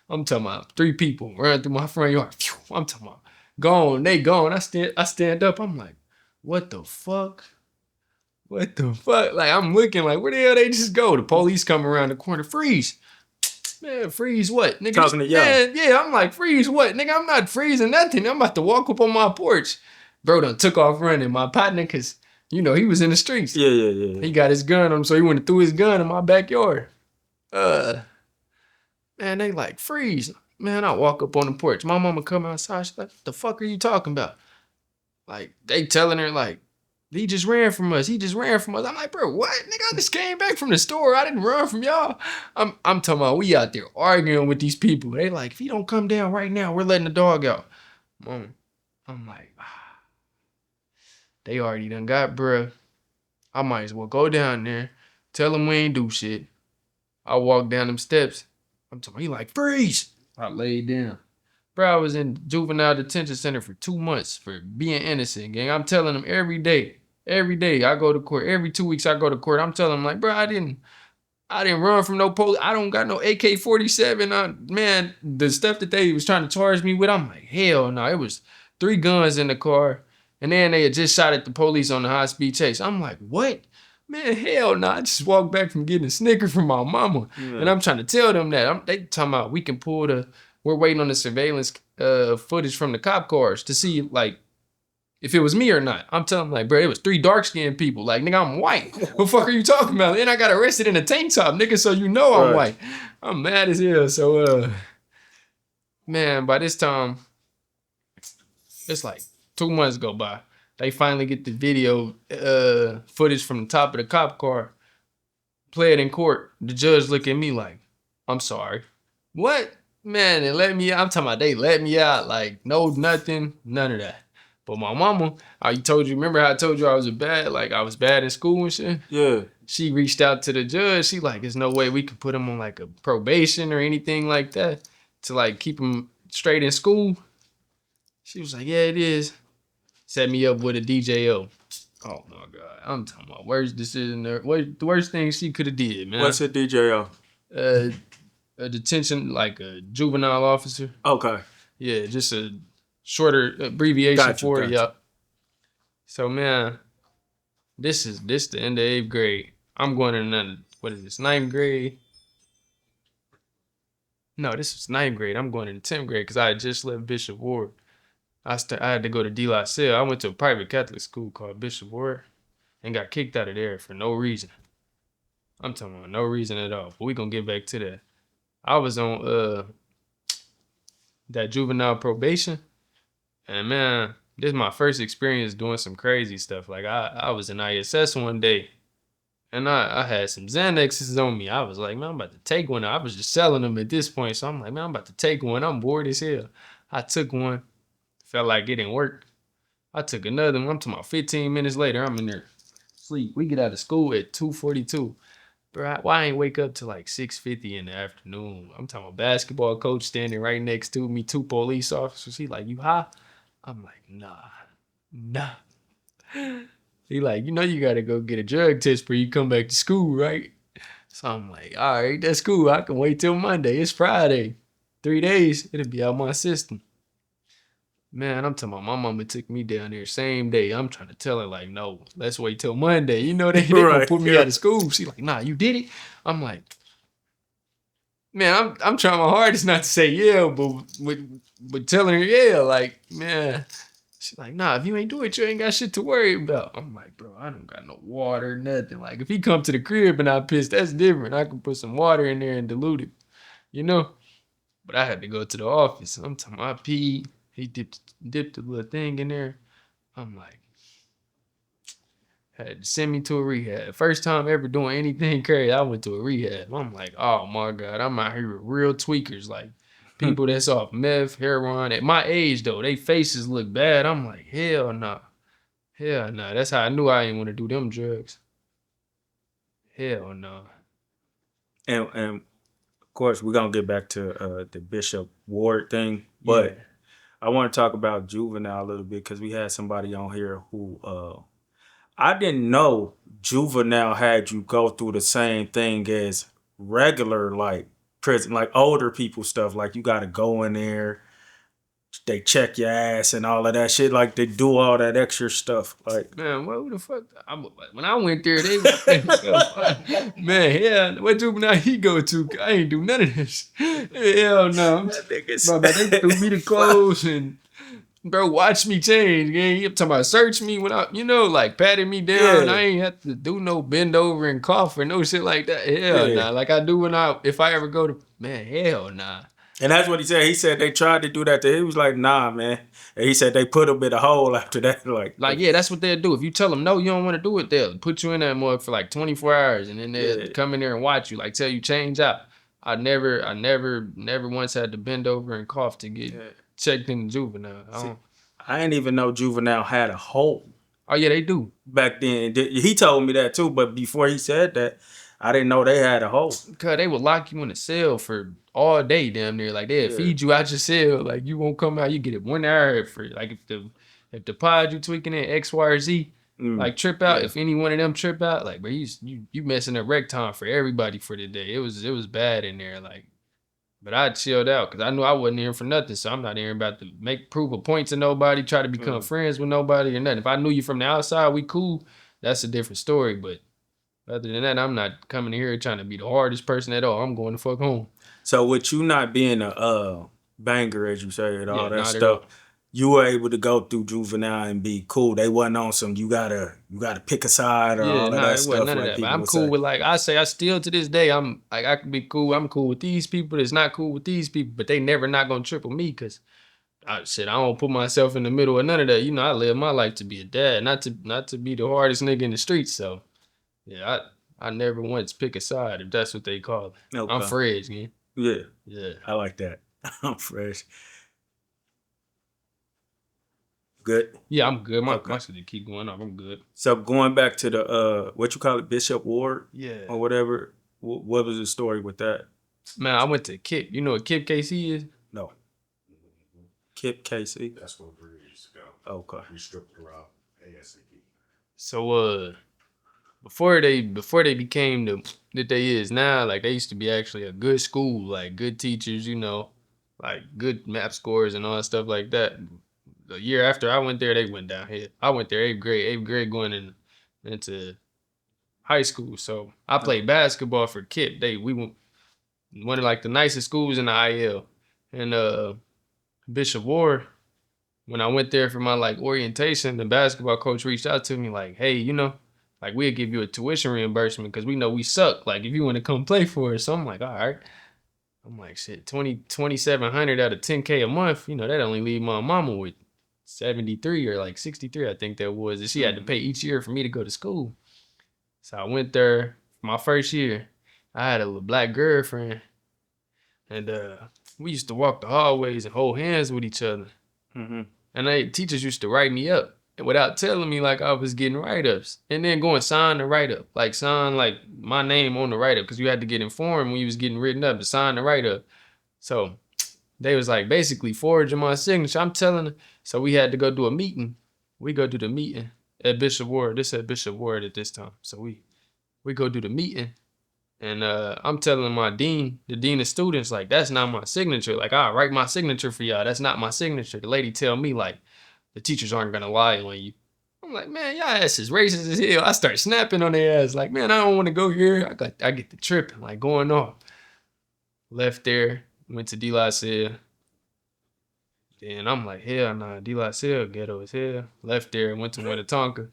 I'm talking about 3 people running through my front yard. I'm talking about gone. They gone. I stand up. I'm like, what the fuck? What the fuck? Like, I'm looking like, where the hell they just go? The police come around the corner. Freeze. Man, freeze what? Nigga, talking to y'all. Yeah, I'm like, freeze what? Nigga, I'm not freezing nothing. I'm about to walk up on my porch. Bro done took off running. My partner, because, he was in the streets. Yeah. He got his gun on him, so he went and threw his gun in my backyard. Man, they like, freeze. Man, I walk up on the porch. My mama come outside. She's like, what the fuck are you talking about? Like, they telling her, like, he just ran from us. I'm like, bro, what? Nigga, I just came back from the store. I didn't run from y'all. I'm talking about we out there arguing with these people. They like, if you don't come down right now, we're letting the dog out. Mom, I'm like, they already done got bruh. I might as well go down there, tell them we ain't do shit. I walk down them steps. I'm talking, he like, freeze. I laid down. Bro, I was in juvenile detention center for 2 months for being innocent, gang. I'm telling them every day I go to court. Every 2 weeks I go to court. I'm telling them like, bro, I didn't run from no police. I don't got no AK-47. Man, the stuff that they was trying to charge me with, I'm like, hell no. It was 3 guns in the car. And then they had just shot at the police on the high-speed chase. I'm like, what? Man, hell no. I just walked back from getting a Snicker from my mama. Yeah. And I'm trying to tell them that. They talking about we can pull we're waiting on the surveillance footage from the cop cars to see, like, if it was me or not. I'm telling them, like, bro, it was 3 dark-skinned people. Like, nigga, I'm white. What the fuck are you talking about? And I got arrested in a tank top, nigga, so I'm white. I'm mad as hell. So, man, by this time, it's like 2 months go by. They finally get the video footage from the top of the cop car, play it in court. The judge look at me like, I'm sorry. What? Man, they let me out. I'm talking about they let me out. Like, no, nothing, none of that. But my mama, remember how I told you I was I was bad in school and shit? Yeah. She reached out to the judge. She like, there's no way we could put him on like a probation or anything like that to like keep him straight in school. She was like, yeah, it is. Set me up with a DJO. Oh my God. I'm talking about worst decision there. What the worst thing she could have did, man. What's a DJO? A detention, like a juvenile officer. Okay. Yeah, just a shorter abbreviation for it. Yep. So man, this the end of 8th grade. I'm going to another, what is this, 9th grade? No, this was 9th grade. I'm going into 10th grade because I had just left Bishop Ward. I had to go to De La Salle. I went to a private Catholic school called Bishop Ward and got kicked out of there for no reason. I'm talking about no reason at all. But we gonna get back to that. I was on that juvenile probation, and man, this is my first experience doing some crazy stuff. Like I was in ISS one day, and I had some Xanaxes on me. I was like, man, I'm about to take one. I was just selling them at this point, so I'm like, man, I'm about to take one. I'm bored as hell. I took one. Felt like it didn't work. I took another one. I'm talking about 15 minutes later, I'm in there sleep. We get out of school at 2:42. Bro, why I ain't wake up till like 6:50 in the afternoon? I'm talking about basketball coach standing right next to me, 2 police officers. He like, you high? I'm like, nah. He like, you gotta go get a drug test before you come back to school, right? So I'm like, all right, that's cool. I can wait till Monday. It's Friday. 3 days, it'll be out my system. Man, I'm talking about my mama took me down there same day. I'm trying to tell her, like, no, let's wait till Monday. They gonna put me out of school. She like, nah, you did it? I'm like, man, I'm trying my hardest not to say yeah, but with telling her yeah, like, man. She's like, nah, if you ain't do it, you ain't got shit to worry about. I'm like, bro, I don't got no water, nothing. Like, if he come to the crib and I piss, that's different. I can put some water in there and dilute it, But I had to go to the office. I'm talking about I peed. He dipped the little thing in there. I'm like, had to send me to a rehab. First time ever doing anything crazy, I went to a rehab. I'm like, oh my God, I'm out here with real tweakers, like people that's off meth, heroin. At my age though, they faces look bad. I'm like, hell no. Hell no. That's how I knew I didn't want to do them drugs. Hell no. And of course, we're going to get back to the Bishop Ward thing, but yeah. I want to talk about juvenile a little bit because we had somebody on here who I didn't know juvenile had you go through the same thing as regular like prison, like older people stuff. Like you got to go in there, they check your ass and all of that shit. Like they do all that extra stuff. Like, man, what the fuck? When I went there, they man, yeah, what juvenile he go to? I ain't do none of this. Hell no. Bro, they threw me the clothes and bro, watch me change. Gang. You talking about search me when I, like patting me down. Yeah. I ain't have to do no bend over and cough or no shit like that. Hell nah. Like I do if I ever go to, man, hell nah. And that's what he said. He said they tried to do that to him. He was like, nah, man. And he said they put him in a hole after that. Like yeah, that's what they'll do. If you tell them, no, you don't want to do it, they'll put you in that mud for like 24 hours. And then they'll come in there and watch you, like tell you change out. I never once had to bend over and cough to get checked in the juvenile. I didn't even know juvenile had a hole. Oh, yeah, they do. Back then. He told me that too. But before he said that, I didn't know they had a hole. Because they would lock you in a cell for all day damn near. Like they'd feed you out your cell. Like you won't come out. You get it 1 hour for like if the pod you tweaking in X, Y, or Z, like trip out. If any one of them trip out, like bro, you messing up rec time for everybody for the day. It was bad in there. Like, but I chilled out because I knew I wasn't here for nothing. So I'm not here about to prove a point to nobody, try to become friends with nobody or nothing. If I knew you from the outside, we cool. That's a different story. But other than that, I'm not coming here trying to be the hardest person at all. I'm going to fuck home. So with you not being a banger, as you say, and all that stuff, you were able to go through juvenile and be cool. They wasn't on some you gotta pick a side or all of that stuff. None of that. But I'm cool with like I still to this day I'm like I can be cool. I'm cool with these people that's not cool with these people, but they never not gonna triple me because I don't put myself in the middle of none of that. I live my life to be a dad, not to be the hardest nigga in the streets. So yeah, I never once pick a side if that's what they call it. Okay. I'm Freg, man. Yeah. I like that. I'm fresh. Good? Yeah, I'm good. My shit keep going up. I'm good. So going back to the what you call it, Bishop Ward? Yeah. Or whatever. What was the story with that? Man, I went to KIP. You know what KIP KC is? No. KIP KC? That's where we used to go. Okay. We stripped around ASAP. So before they became that they is now, like they used to be actually a good school, like good teachers, you know, like good math scores and all that stuff like that. The year after I went there, they went downhill. I went there 8th grade going into high school. So I played basketball for KIP. We went one of like the nicest schools in the IL. And Bishop Ward, when I went there for my like orientation, the basketball coach reached out to me like, hey, you know, like we'll give you a tuition reimbursement because we know we suck. Like if you want to come play for us. So I'm like, all right. I'm like, shit, 2,700 out of 10K a month, you know, that only leave my mama with 73 or like 63, I think that was. And she had to pay each year for me to go to school. So I went there my first year. I had a little black girlfriend. And we used to walk the hallways and hold hands with each other. Mm-hmm. And teachers used to write me up without telling me like I was getting write-ups. And then go and sign the write-up. Like sign like my name on the write-up because you had to get informed when you was getting written up to sign the write-up. So they was like basically forging my signature. I'm telling them. So we had to go do a meeting. We go do the meeting at Bishop Ward. This at Bishop Ward at this time. So we go do the meeting. And I'm telling my dean, the dean of students, like, that's not my signature. Like, I'll write my signature for y'all. That's not my signature. The lady tell me, like, the teachers aren't going to lie on you. I'm like, man, y'all ass is racist as hell. I start snapping on their ass. Like, man, I don't want to go here. I get the tripping, like, going off. Left there, went to De La Salle. Then I'm like, hell nah, De La Salle, ghetto as hell. Left there, went to Winnetonka.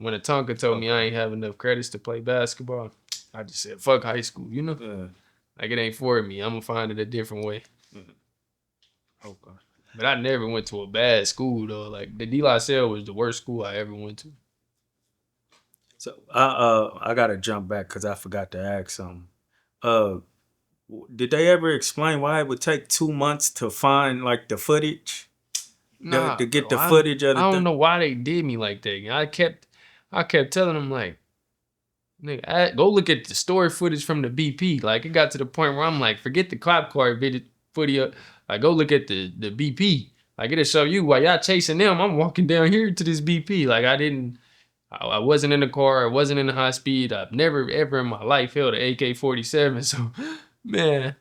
Winnetonka told me I ain't have enough credits to play basketball. I just said, fuck high school, you know? Yeah. Like, it ain't for me. I'm going to find it a different way. Okay. But I never went to a bad school, though. Like, the De La Salle was the worst school I ever went to. So, I got to jump back because I forgot to ask something. Did they ever explain why it would take 2 months to find, like, the footage? Nah, to get the footage of the I don't know why they did me like that. I kept telling them, like, nigga, go look at the story footage from the BP. Like, it got to the point where I'm like, forget the cop car video. Like, go look at the BP. Like, it'll show you while y'all chasing them, I'm walking down here to this BP. Like, I wasn't in the car. I wasn't in the high speed. I've never, ever in my life held an AK-47. So, man,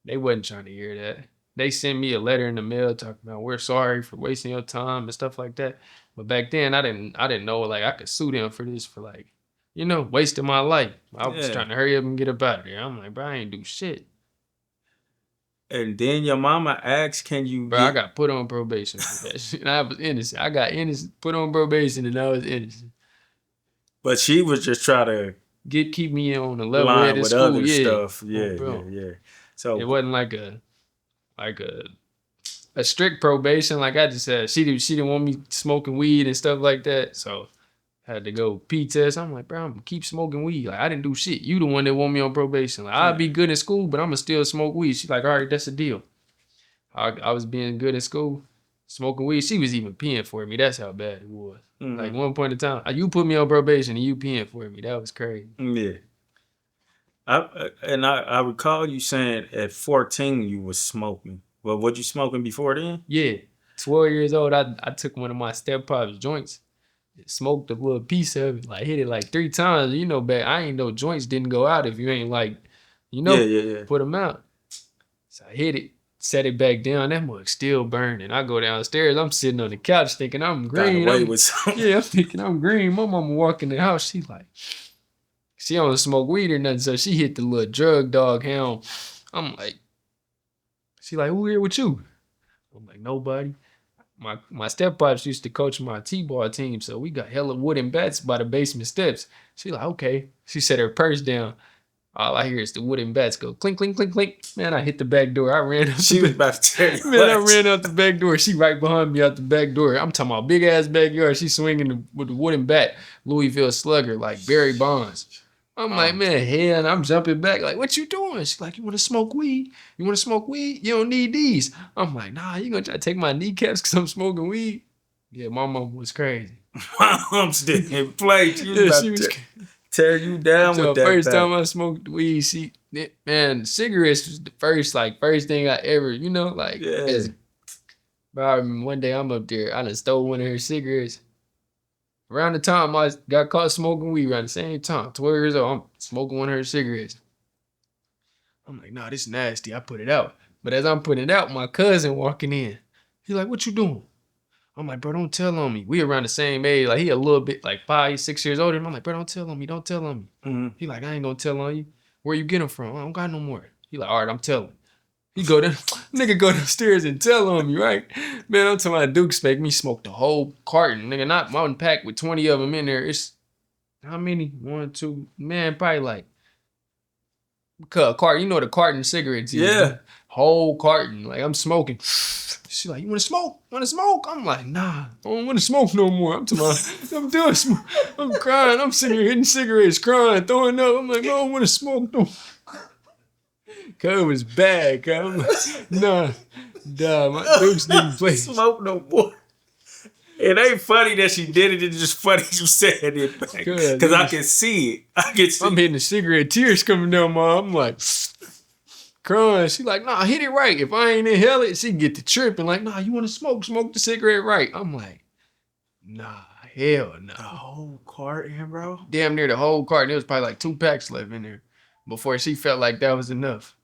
they wasn't trying to hear that. They sent me a letter in the mail talking about, we're sorry for wasting your time and stuff like that. But back then, I didn't know, like, I could sue them for this for, like, you know, wasting my life. I was trying to hurry up and get up out of there. I'm like, bro, I ain't do shit. And then your mama asked, can you... Bro, I got put on probation for that shit. And I was innocent. I got put on probation and I was innocent. But she was just trying to... keep me on the level line with school. other stuff. Yeah, yeah. So it wasn't like a strict probation. Like I just said, she didn't want me smoking weed and stuff like that. So had to go P-test. I'm like, bro, I'm gonna keep smoking weed. Like, I didn't do shit. You the one that want me on probation. Like, I'll be good in school, but I'm gonna still smoke weed. She's like, all right, that's a deal. I was being good in school, smoking weed. She was even peeing for me. That's how bad it was. Mm-hmm. Like, one point in time, you put me on probation and you peeing for me. That was crazy. Yeah. I recall you saying at 14 you was smoking. Well, was you smoking before then? Yeah. 12 years old, I took one of my step-pop's joints. Smoked a little piece of it, like hit it like 3 times. You know, back I ain't know joints didn't go out if you ain't like, you know, put them out. So I hit it, set it back down. That mug still burning. I go downstairs. I'm sitting on the couch thinking I'm green. I'm thinking I'm green. My mama walk in the house. She like, she don't smoke weed or nothing. So she hit the little drug dog hound. I'm like, she like, who here with you? I'm like, nobody. My step-pops used to coach my T-ball team, so we got hella wooden bats by the basement steps. She like, okay. She set her purse down. All I hear is the wooden bats go clink, clink, clink, clink. Man, I hit the back door. I ran out. She was about to tell you. Man, I ran out the back door. She right behind me out the back door. I'm talking about big-ass backyard. She swinging with the wooden bat. Louisville Slugger, like Barry Bonds. I'm like, man, hell, and I'm jumping back. Like, what you doing? She's like, you want to smoke weed? You want to smoke weed? You don't need these. I'm like, nah, you gonna try to take my kneecaps because I'm smoking weed? Yeah, my mom was crazy. Mom's didn't play. She was Yeah, about she was. to tear you down So with that. first time I smoked weed, cigarettes was the first thing I ever, bro, I remember one day I'm up there, I done stole one of her cigarettes. Around the time I got caught smoking weed, around the same time, 12 years old, I'm smoking one of her cigarettes. I'm like, nah, this nasty. I put it out. But as I'm putting it out, my cousin walking in. He's like, what you doing? I'm like, bro, don't tell on me. We around the same age. Like, he a little bit, like 5, 6 years older. I'm like, bro, don't tell on me. Don't tell on me. Mm-hmm. He like, I ain't gonna tell on you. Where you get them from? I don't got no more. He like, all right, I'm telling. He go there, nigga go downstairs and tell on me, right? Man, I'm talking about Dukes make me smoke the whole carton. Nigga, not one pack with 20 of them in there. It's, how many? 1, 2, man, probably like, carton, you know the carton of cigarettes is. Yeah. Whole carton. Like, I'm smoking. She like, you want to smoke? Want to smoke? I'm like, nah, I don't want to smoke no more. I'm talking about, I'm doing smoke. I'm crying. I'm sitting here hitting cigarettes, crying, throwing up. I'm like, I don't want to smoke no more. Cause it was bad, cuz. I'm like, nah, my Dukes didn't play. Smoke no more. It ain't funny that she did it. It's just funny you said it. Because I can see it. I'm hitting the cigarette, tears coming down my. I'm like, crying. She like, nah, hit it right. If I ain't inhale it, she get to tripping. Like, nah, you want to smoke the cigarette right. I'm like, nah, hell no. The whole carton, bro? Damn near the whole carton. There was probably like 2 packs left in there before she felt like that was enough.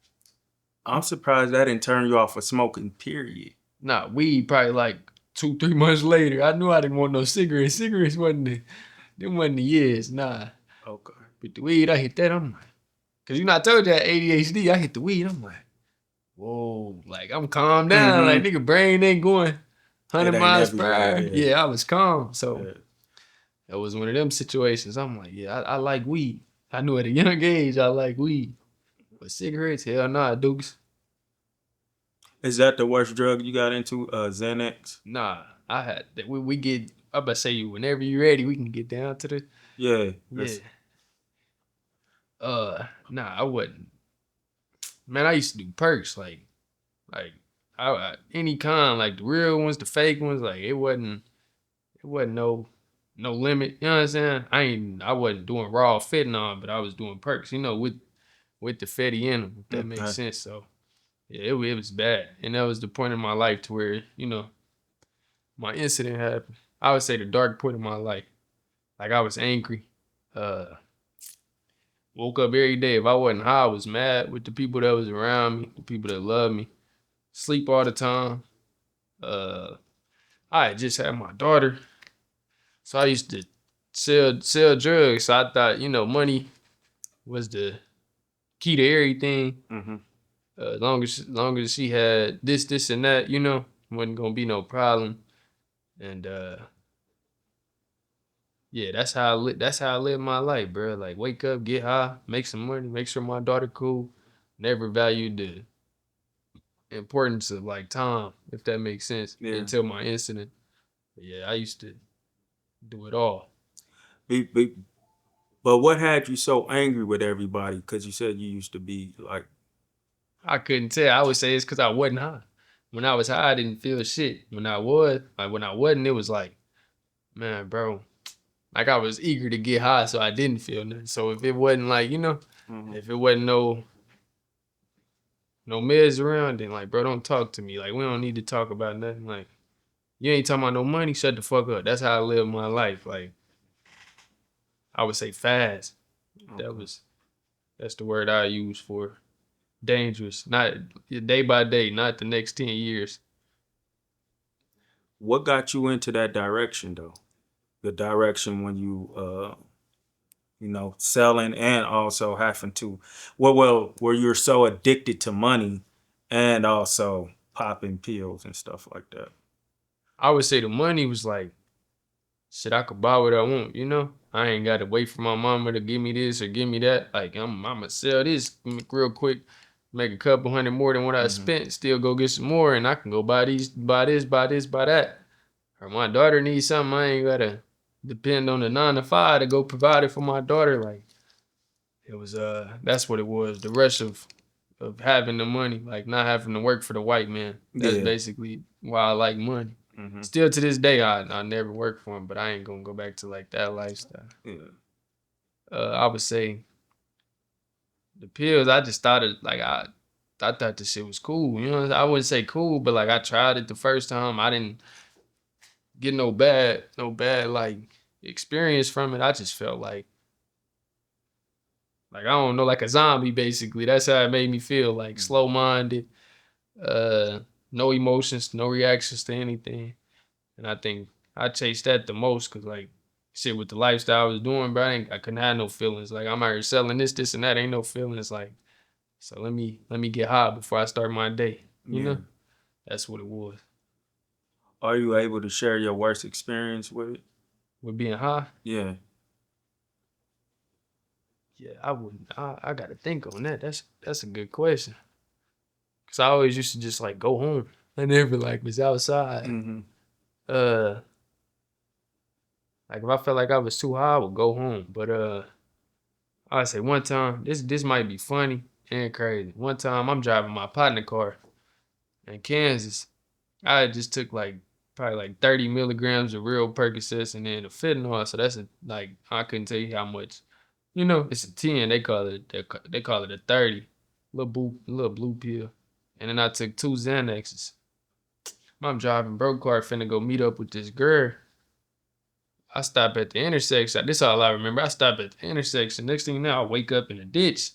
I'm surprised that didn't turn you off of smoking, period. Nah, weed probably like 2, 3 months later. I knew I didn't want no cigarettes. Cigarettes wasn't the years, nah. Okay. But the weed, I hit that, I'm like, cause I told you I had ADHD, I hit the weed, I'm like, whoa, like I'm calm down, like nigga brain ain't going 100 miles per hour. Yeah, I was calm. So that was one of them situations. I'm like, yeah, I like weed. I knew at a young age I like weed. But cigarettes, hell nah, Dukes. Is that the worst drug you got into, Xanax? Nah, I had that. We get. I'm about to say you whenever you're ready, we can get down to the. Yeah. Nah, I wasn't. Man, I used to do perks like I any kind, like the real ones, the fake ones. Like it wasn't no limit. You know what I'm saying? I wasn't doing raw fentanyl, but I was doing perks. You know, with the fatty in them, if that makes sense. So yeah, it was bad, and that was the point in my life to where my incident happened. I would say the dark point in my life. Like I was angry. Woke up every day. If I wasn't high, I was mad with the people that was around me, the people that loved me. Sleep all the time. I had just had my daughter, so I used to sell drugs. So I thought money was the key to everything. Mm-hmm. As long as she had this and that, wasn't gonna be no problem. And yeah, that's how I live my life, bro. Like wake up, get high, make some money, make sure my daughter cool. Never valued the importance of like time, if that makes sense, until my incident. But yeah, I used to do it all. But what had you so angry with everybody? Because you said you used to be like... I couldn't tell. I would say it's because I wasn't high. When I was high, I didn't feel shit. When I wasn't, it was like, man, bro, like I was eager to get high, so I didn't feel nothing. So if it wasn't like, if it wasn't no meds around, then like, bro, don't talk to me. Like, we don't need to talk about nothing. Like, you ain't talking about no money, shut the fuck up. That's how I live my life. Like, I would say fast. Okay. That's the word I use for dangerous. Not day by day, not the next 10 years. What got you into that direction though? The direction when you selling and also having to where you're so addicted to money and also popping pills and stuff like that. I would say the money was like, shit, I could buy what I want, I ain't got to wait for my mama to give me this or give me that. Like, I'm going to sell this real quick, make a couple hundred more than what I spent, still go get some more, and I can go buy this, buy that. Or my daughter needs something, I ain't got to depend on the 9 to 5 to go provide it for my daughter. Like, It was that's what it was. The rush of having the money, like not having to work for the white man. That's basically why I like money. Mm-hmm. Still to this day, I never work for him, but I ain't gonna go back to like that lifestyle. Yeah. I would say the pills. I just thought it like I thought the shit was cool. You know, I wouldn't say cool, but like I tried it the first time. I didn't get no bad like experience from it. I just felt like I don't know, like a zombie basically. That's how it made me feel, like slow minded, no emotions, no reactions to anything. And I think I chased that the most because like shit with the lifestyle I was doing, bro, I couldn't have no feelings. Like I'm out here selling this and that, ain't no feelings. Like, so let me get high before I start my day. You know, that's what it was. Are you able to share your worst experience with it? With being high? Yeah. Yeah, I wouldn't. I gotta think on that. That's a good question. Cause I always used to just like go home. I never like was outside. Mm-hmm. Like if I felt like I was too high, I would go home. But I'd say one time, this might be funny and crazy. One time I'm driving my partner car in Kansas. I just took like probably like 30 milligrams of real Percocets and then a fentanyl. So that's like I couldn't tell you how much. You know, it's a 10. They call it a 30. Little blue pill. And then I took 2 Xanaxes. I'm driving broke car, finna go meet up with this girl. I stop at the intersection. This is all I remember. I stop at the intersection. Next thing you know, I wake up in a ditch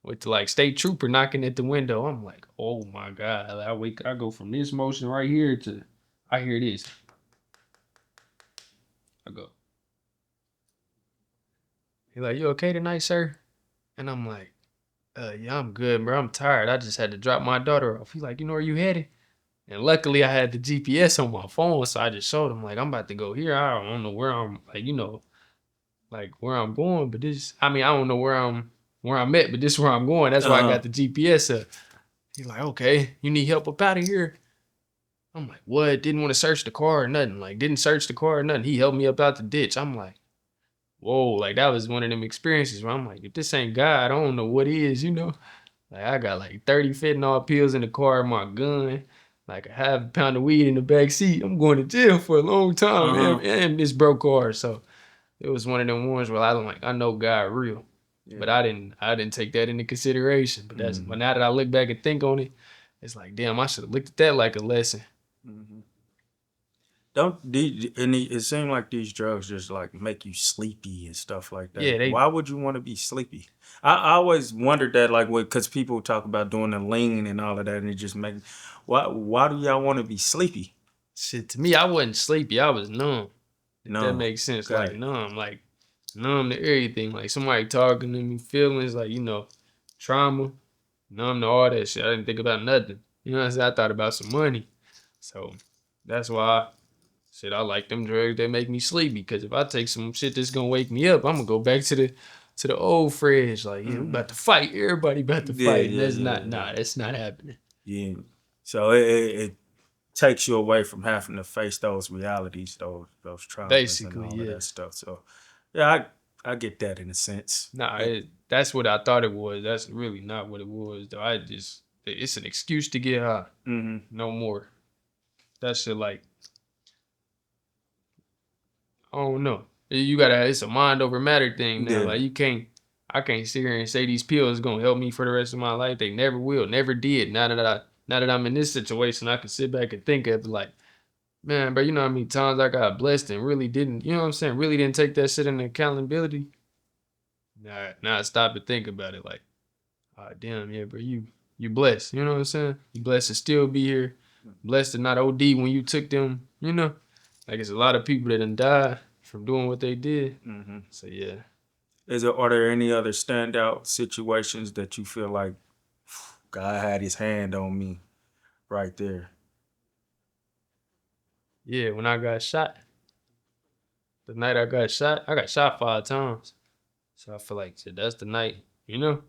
with the like state trooper knocking at the window. I'm like, oh my God. I go from this motion right here to I hear this. I go. He's like, you okay tonight, sir? And I'm like, yeah, I'm good, bro. I'm tired. I just had to drop my daughter off. He's like, you know where you headed? And luckily I had the GPS on my phone, so I just showed him like I'm about to go here. I don't know where I'm like, you know, like where I'm going, but I don't know where I'm at, but this is where I'm going. That's why I got the GPS up. He's like, okay, you need help up out of here. I'm like, what? Didn't want to search the car or nothing. Like, didn't search the car or nothing. He helped me up out the ditch. I'm like, whoa, like that was one of them experiences where I'm like, if this ain't God, I don't know what is, you know? Like I got like 30 fentanyl pills in the car, my gun, like a half a pound of weed in the back seat. I'm going to jail for a long time, man. And this broke car. So it was one of them ones where I know God real. Yeah. But I didn't take that into consideration. But but now that I look back and think on it, it's like, damn, I should have looked at that like a lesson. Mm-hmm. It seems like these drugs just like make you sleepy and stuff like that. Yeah, why would you want to be sleepy? I always wondered that, like, because people talk about doing the lean and all of that, and it just makes. Why do y'all want to be sleepy? Shit, to me, I wasn't sleepy. I was numb. That makes sense. Okay. Like numb to everything. Like somebody talking to me, feelings like, you know, trauma, numb to all that shit. I didn't think about nothing. You know what I'm saying? I thought about some money. So that's why I like them drugs that make me sleepy. Because if I take some shit that's gonna wake me up, I'm gonna go back to the old Freg. Like, yeah, we about to fight. Everybody about to fight. Yeah, that's not happening. Yeah. So it takes you away from having to face those realities, those traumas, basically, and all of that stuff. So, yeah, I get that in a sense. That's what I thought it was. That's really not what it was, though. It's an excuse to get high. Mm-hmm. No more. That shit, like, I don't know. It's a mind over matter thing now. Yeah. Like, I can't sit here and say these pills gonna help me for the rest of my life. They never will, never did. Now that I'm in this situation, I can sit back and think of like, man, bro, you know how many times I got blessed and really didn't, you know what I'm saying? Really didn't take that shit into accountability. Now I stop and think about it like, oh, damn, yeah, bro, you blessed. You know what I'm saying? You blessed to still be here. Blessed to not OD when you took them, you know? Like, it's a lot of people that done died from doing what they did. Mm-hmm. So, yeah. Are there any other standout situations that you feel like God had his hand on me right there? Yeah, when I got shot. The night I got shot 5 times. So I feel like that's the night, you know?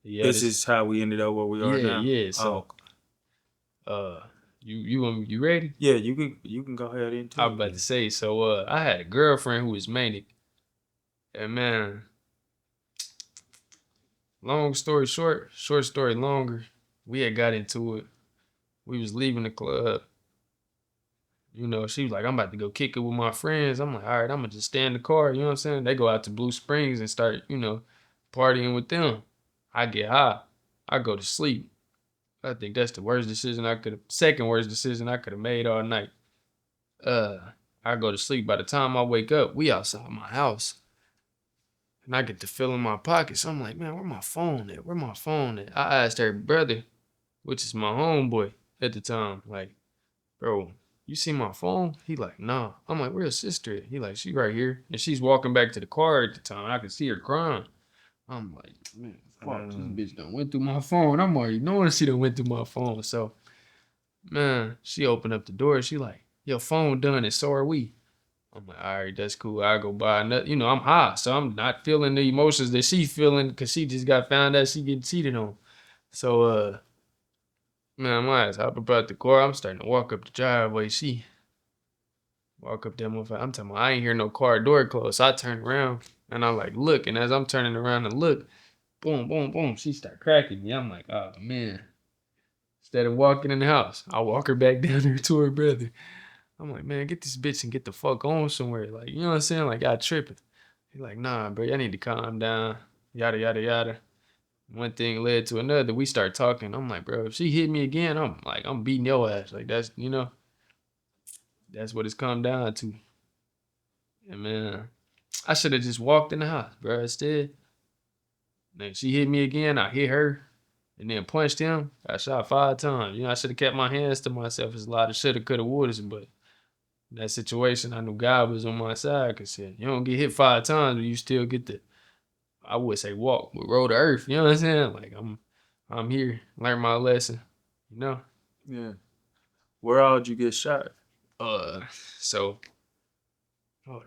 Yeah, this is how we ended up where we are now? Yeah, so, you ready? Yeah, you can go ahead into it. I was about to say, so I had a girlfriend who was manic. And man, long story short story longer. We had got into it. We was leaving the club. You know, she was like, I'm about to go kick it with my friends. I'm like, all right, I'm going to just stay in the car. You know what I'm saying? They go out to Blue Springs and start, you know, partying with them. I get high. I go to sleep. I think that's the second worst decision I could have made all night. I go to sleep. By the time I wake up, we outside my house. And I get to feel in my pockets. I'm like, man, where my phone at? Where my phone at? I asked her brother, which is my homeboy at the time, like, bro, you see my phone? He like, nah. I'm like, where your sister at? He like, she right here. And she's walking back to the car at the time. I could see her crying. I'm like, man, fuck, this bitch done went through my phone. I'm already knowing she done went through my phone. So, man, she opened up the door. She like, your phone done and so are we. I'm like, all right, that's cool. I go buy another. You know, I'm high, so I'm not feeling the emotions that she feeling because she just got found out she getting cheated on. So, man, my ass hop about the car. I'm starting to walk up the driveway. She walk up there, motherfucker. I'm talking about, I ain't hear no car door close. So I turn around and I like look. And as I'm turning around to look, boom, boom, boom, she start cracking me. I'm like, oh, man. Instead of walking in the house, I walk her back down there to her brother. I'm like, man, get this bitch and get the fuck on somewhere. Like, you know what I'm saying? Like, y'all tripping. He like, nah, bro, I need to calm down. Yada, yada, yada. One thing led to another. We start talking. I'm like, bro, if she hit me again, I'm beating your ass. Like, that's, you know, that's what it's come down to. And man, I should have just walked in the house, bro. Instead, then she hit me again. I hit her and then punched him. I shot 5 times. You know, I should have kept my hands to myself. It's a lot of shoulda, coulda, wouldas, but in that situation, I knew God was on my side because you don't get hit 5 times, but you still get the, I would say walk, but roll to earth. You know what I'm saying? Like I'm here, learn my lesson. You know? Yeah. Where all did you get shot? So hold on.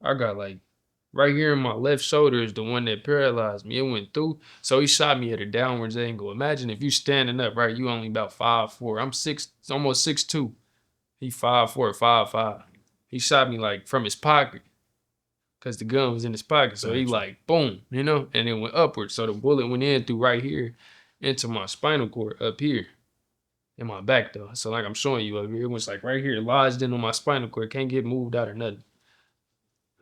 I got like right here in my left shoulder is the one that paralyzed me. It went through. So he shot me at a downwards angle. Imagine if you standing up, right? You only about 5'4". I'm almost 6'2". He 5'4", 5'5". He shot me like from his pocket. Cause the gun was in his pocket. So he like boom, you know, and it went upward. So the bullet went in through right here into my spinal cord up here. In my back though. So like I'm showing you up here. It was like right here, lodged into my spinal cord. Can't get moved out or nothing.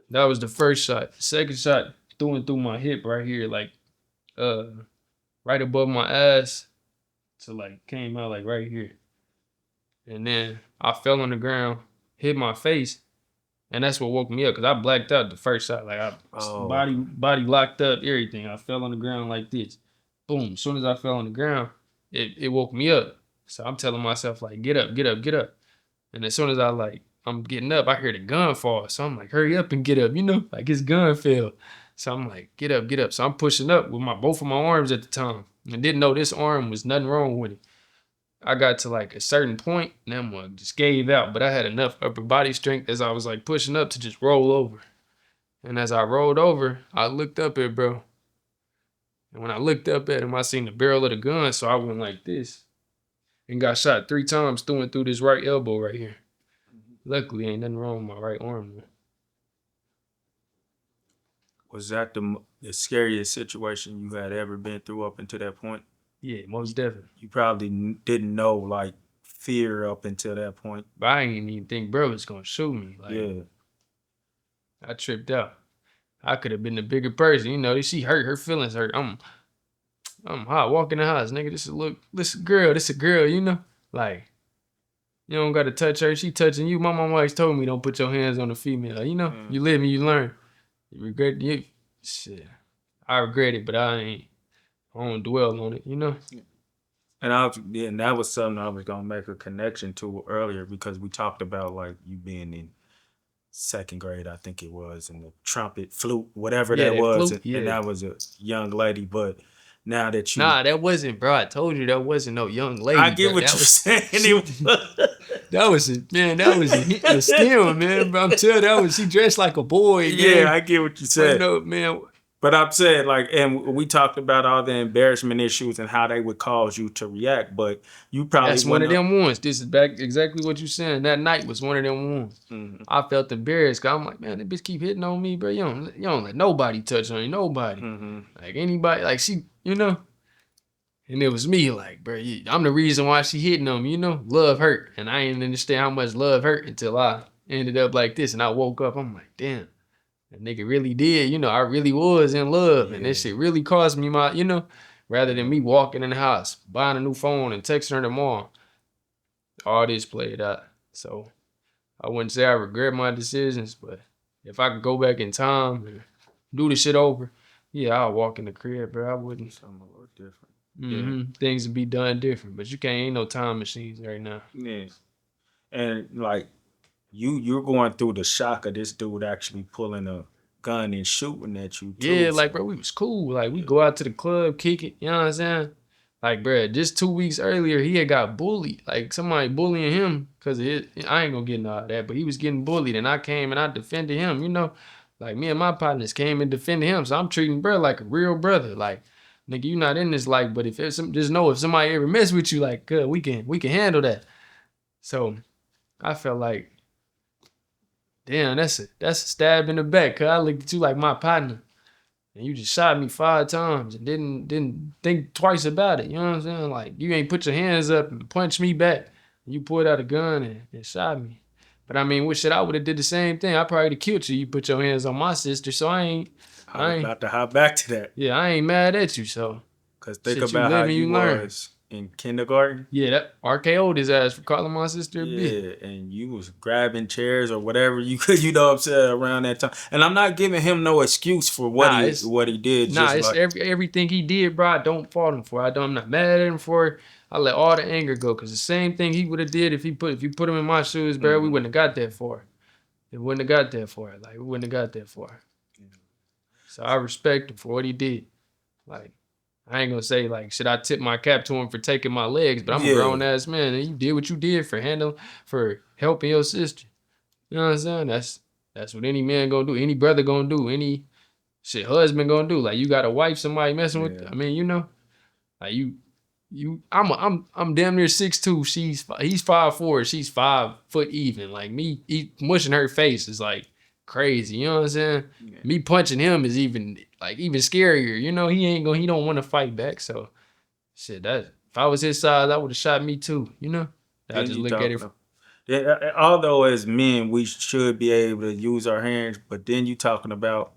That was the first shot. The second shot through my hip right here, like right above my ass. So like came out like right here. And then I fell on the ground, hit my face, and that's what woke me up because I blacked out the first shot. Like body locked up, everything. I fell on the ground like this. Boom. As soon as I fell on the ground, it woke me up. So I'm telling myself, like, get up, get up, get up. And as soon as I'm getting up, I hear the gun fall. So I'm like, hurry up and get up, you know, like his gun fell. So I'm like, get up, get up. So I'm pushing up with both of my arms at the time. And didn't know this arm was nothing wrong with it. I got to like a certain point and that one just gave out, but I had enough upper body strength as I was like pushing up to just roll over. And as I rolled over, I looked up at bro. And when I looked up at him, I seen the barrel of the gun. So I went like this and got shot 3 times through this right elbow right here. Luckily, ain't nothing wrong with my right arm, man. Was that the scariest situation you had ever been through up until that point? Yeah, most definitely. You probably didn't know, like, fear up until that point. But I didn't even think bro was going to shoot me. Like, yeah. I tripped out. I could have been the bigger person. You know, she hurt. Her feelings hurt. I'm hot. Walk in the house, nigga. This a girl, you know? Like, you don't got to touch her. She touching you. My mom always told me don't put your hands on a female. You know? You live and you learn. You regret it. Shit. I regret it, but I don't dwell on it, you know? And that was something I was going to make a connection to earlier because we talked about, like, you being in 2nd grade, I think it was, and the trumpet, flute, whatever that was. Flute, and that was a young lady, but now that you... Nah, that wasn't, bro. I told you that wasn't no young lady. I get what you're saying. That was a stem, man. Bro, I'm telling you, she dressed like a boy. Yeah, man. I get what you said. No, man, But I'm saying, like, and we talked about all the embarrassment issues and how they would cause you to react, but you probably That's one of them ones. This is back exactly what you saying. That night was one of them ones. Mm-hmm. I felt embarrassed. Cause I'm like, man, that bitch keep hitting on me, bro. You don't let nobody touch on you, nobody. Mm-hmm. Like anybody, like she, And it was me, like, bro, I'm the reason why she hitting on me, Love hurt. And I didn't understand how much love hurt until I ended up like this. And I woke up, I'm like, damn, that nigga really did. I really was in love. Yeah. And this shit really cost me my, rather than me walking in the house, buying a new phone and texting her tomorrow. All this played out. So I wouldn't say I regret my decisions, but if I could go back in time and do the shit over, yeah, I'll walk in the crib, bro. I wouldn't. Something a little different. Mm-hmm. Yeah. Things would be done different, but you ain't no time machines right now. Yeah. And like you're going through the shock of this dude actually pulling a gun and shooting at you too. Yeah, like bro, we was cool. Like we go out to the club, kick it, you know what I'm saying? Like, bro, just 2 weeks earlier, he had got bullied. Like somebody bullying him because I ain't gonna get into all that, but he was getting bullied, and I came and I defended him, Like me and my partners came and defended him. So I'm treating bro like a real brother. Like, nigga, you not in this life, but if it's just know if somebody ever mess with you, like, good, we can handle that. So I felt like, damn, that's a stab in the back. Cause I looked at you like my partner, and you just shot me 5 times and didn't think twice about it. You know what I'm saying? Like you ain't put your hands up and punched me back. You pulled out a gun and shot me. But I mean, what shit? I would have did the same thing. I probably would have killed you. You put your hands on my sister, so I ain't about to hop back to that. Yeah, I ain't mad at you. So, cause think about how you was in kindergarten. Yeah, that RKO'd his ass for calling my sister a bitch. Yeah, and you was grabbing chairs or whatever you could, what I'm saying, around that time. And I'm not giving him no excuse for what he did. Nah, it's like, everything he did, bro. I don't fault him for. I'm not mad at him for it. I let all the anger go, cause the same thing he would have did if you put him in my shoes, bro. Mm-hmm. We wouldn't have got that far. It wouldn't have got that far. Like we wouldn't have got that far. Yeah. So I respect him for what he did. Like. I ain't gonna say like should I tip my cap to him for taking my legs, but I'm a grown ass man, and you did what you did for helping your sister. You know what I'm saying? That's what any man gonna do, any brother gonna do, any husband gonna do. Like you got a wife, somebody messing with. I mean, like I'm damn near 6'2". He's 5'4". She's 5 foot even. Like me mushing her face is like crazy. You know what I'm saying? Yeah. Me punching him is even scarier. He don't want to fight back. So shit, that if I was his size, I would have shot me too. I just look at it. Yeah, although as men we should be able to use our hands, but then you talking about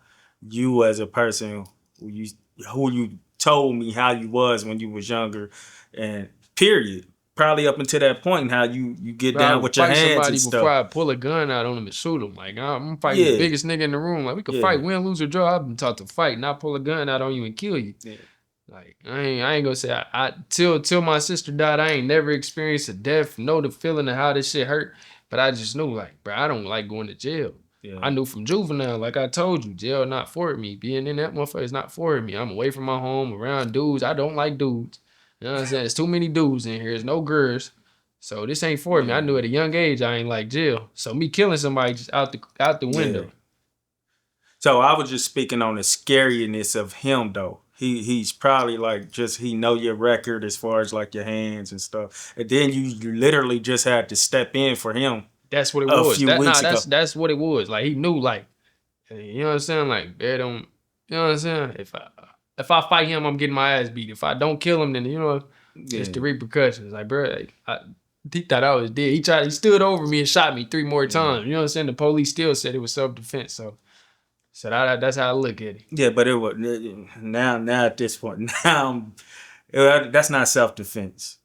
you as a person who you told me how you was when you was younger, and period. Probably up until that point, how you get down with your hands and stuff. Before I pull a gun out on him and shoot him. Like I'm fighting the biggest nigga in the room. Like we could fight, win, lose or draw. I've been taught to fight, not pull a gun out on you and kill you. Yeah. Like I ain't gonna say I till my sister died, I ain't never experienced a death. Know the feeling of how this shit hurt, but I just knew like, bro, I don't like going to jail. Yeah. I knew from juvenile, like I told you, jail not for me. Being in that motherfucker is not for me. I'm away from my home, around dudes. I don't like dudes. You know what I'm saying? There's too many dudes in here. There's no girls. So this ain't for me. I knew at a young age I ain't like jail. So me killing somebody just out the window. Yeah. So I was just speaking on the scariness of him though. He's probably like he know your record as far as like your hands and stuff. And then you literally just had to step in for him. That's what it was. That's what it was. Like he knew like, you know what I'm saying? Like they don't, you know what I'm saying? If I fight him, I'm getting my ass beat. If I don't kill him, then it's the repercussions. Like, bro, he thought I was dead. He stood over me and shot me 3 more times. You know what I'm saying? The police still said it was self-defense. So that's how I look at it. Yeah, but it was now at this point that's not self-defense.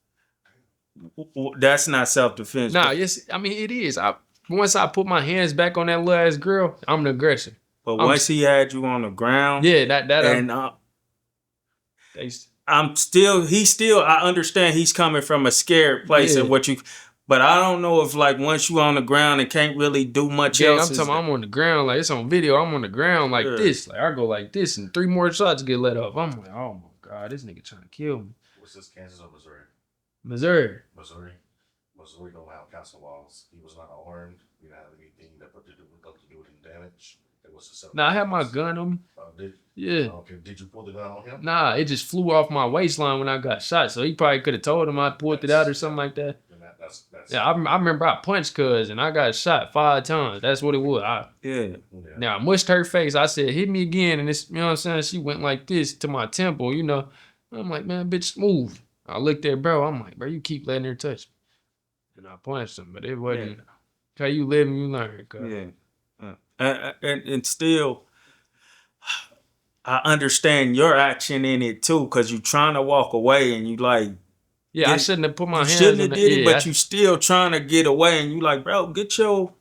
That's not self-defense. Nah, yes, I mean it is. Once I put my hands back on that little ass girl, I'm the aggressor. But once he had you on the ground, I understand he's coming from a scared place and but I don't know if like once you on the ground and can't really do much else. I'm on the ground, like it's on video. I'm on the ground like this. Like I go like this and 3 more shots get let off. I'm like, oh my God, this nigga trying to kill me. Was this Kansas or Missouri? Missouri don't have castle walls. He was not armed. You didn't have anything that to do with damage. It was I had my gun on me. Yeah. Okay. Did you pull the gun on him? Nah, it just flew off my waistline when I got shot. So he probably could have told him I pulled it out or something like that. That's Yeah, I remember I punched cuz and I got shot 5 times. That's what it was. Now I mushed her face. I said, hit me again. And it's, you know what I'm saying? She went like this to my temple, you know. I'm like, man, bitch, move. I looked at bro. I'm like, bro, you keep letting her touch me. And I punched him, but it wasn't how you live and you learn. Cuz. And still, I understand your action in it too, because you trying to walk away and you like, yeah, I shouldn't have put my hands on shouldn't have did it, but you still trying to get away and you like, bro, get your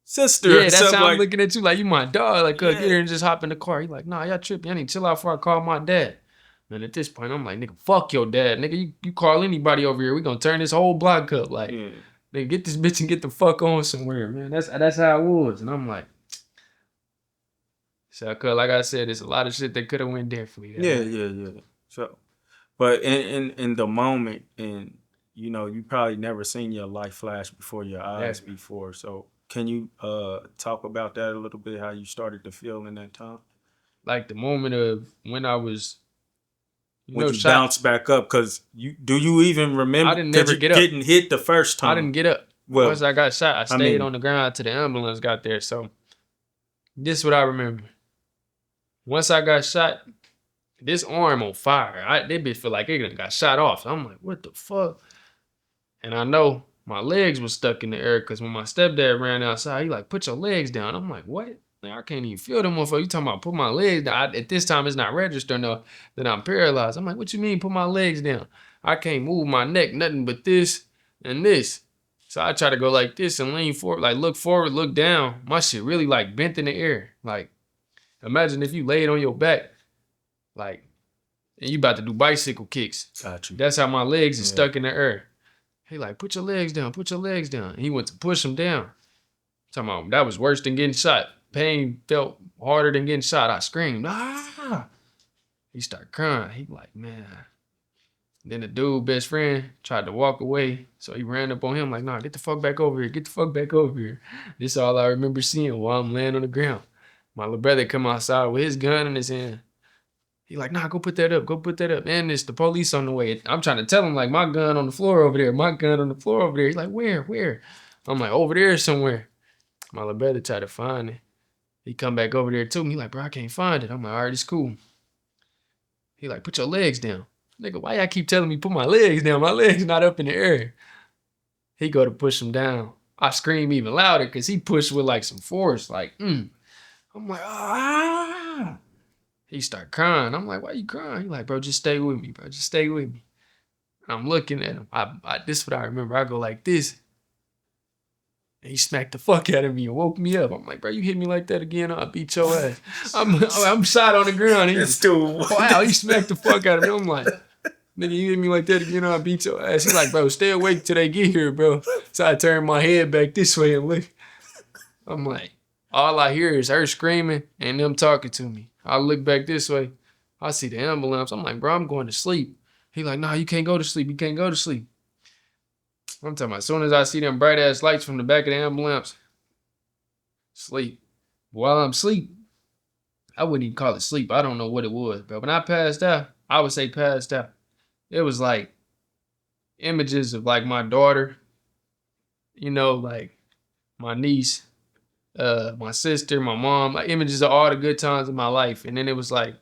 sister. Yeah, that's how I'm looking at you, like you my dog. Like, get her and just hop in the car. He like, nah, y'all tripping. I need to chill out before I call my dad. And at this point, I'm like, nigga, fuck your dad. Nigga, you call anybody over here, we gonna turn this whole block up. Like, nigga, get this bitch and get the fuck on somewhere, man. That's how it was. And I'm like, so, cause like I said, there's a lot of shit that could have went differently. Yeah. So, but in the moment, and you know, you probably never seen your life flash before your eyes before. So, can you talk about that a little bit? How you started to feel in that time? Like the moment of when I was, when you bounce back up, because do you even remember? I didn't never get up. Getting hit the first time. I didn't get up. Well, once I got shot, I stayed on the ground till the ambulance got there. So, this is what I remember. Once I got shot, this arm on fire. That bitch feel like it got shot off. So I'm like, what the fuck? And I know my legs were stuck in the air because when my stepdad ran outside, he like, put your legs down. I'm like, what? Like, I can't even feel them motherfucker. You talking about put my legs down? At this time, it's not registered enough that I'm paralyzed. I'm like, what you mean put my legs down? I can't move my neck, nothing but this and this. So I try to go like this and lean forward, like look forward, look down. My shit really like bent in the air. Like, imagine if you laid on your back, like, and you about to do bicycle kicks. Got you. That's how my legs is stuck in the air. He like, put your legs down, put your legs down. And he went to push them down. Talking about, that was worse than getting shot. Pain felt harder than getting shot. I screamed, ah! He started crying. He like, man. Then the dude, best friend, tried to walk away. So he ran up on him like, nah, get the fuck back over here. Get the fuck back over here. This is all I remember seeing while I'm laying on the ground. My little brother come outside with his gun in his hand. He like, nah, go put that up. Go put that up. And it's the police on the way. I'm trying to tell him, like, my gun on the floor over there. My gun on the floor over there. He's like, where? I'm like, over there somewhere. My little brother tried to find it. He come back over there to me. He like, bro, I can't find it. I'm like, all right, it's cool. He like, put your legs down. Nigga, why y'all keep telling me put my legs down? My legs not up in the air. He go to push him down. I scream even louder because he pushed with like some force. Like, I'm like, ah. He start crying. I'm like, why you crying? He like, bro, just stay with me, bro. Just stay with me. And I'm looking at him. This is what I remember. I go like this. And he smacked the fuck out of me and woke me up. I'm like, bro, you hit me like that again, I'll beat your ass. I'm shot on the ground. Wow, he smacked the fuck out of me. I'm like, nigga, you hit me like that again, I'll beat your ass. He's like, bro, stay awake till they get here, bro. So I turn my head back this way and look. I'm like, all I hear is her screaming and them talking to me. I look back this way. I see the ambulance. I'm like, bro, I'm going to sleep. He like, nah, you can't go to sleep. You can't go to sleep. I'm talking about as soon as I see them bright ass lights from the back of the ambulance, sleep. While I'm asleep, I wouldn't even call it sleep. I don't know what it was, but when I passed out, I would say passed out. It was like images of like my daughter, you know, like my niece, my sister, my mom, like images of all the good times of my life. And then it was like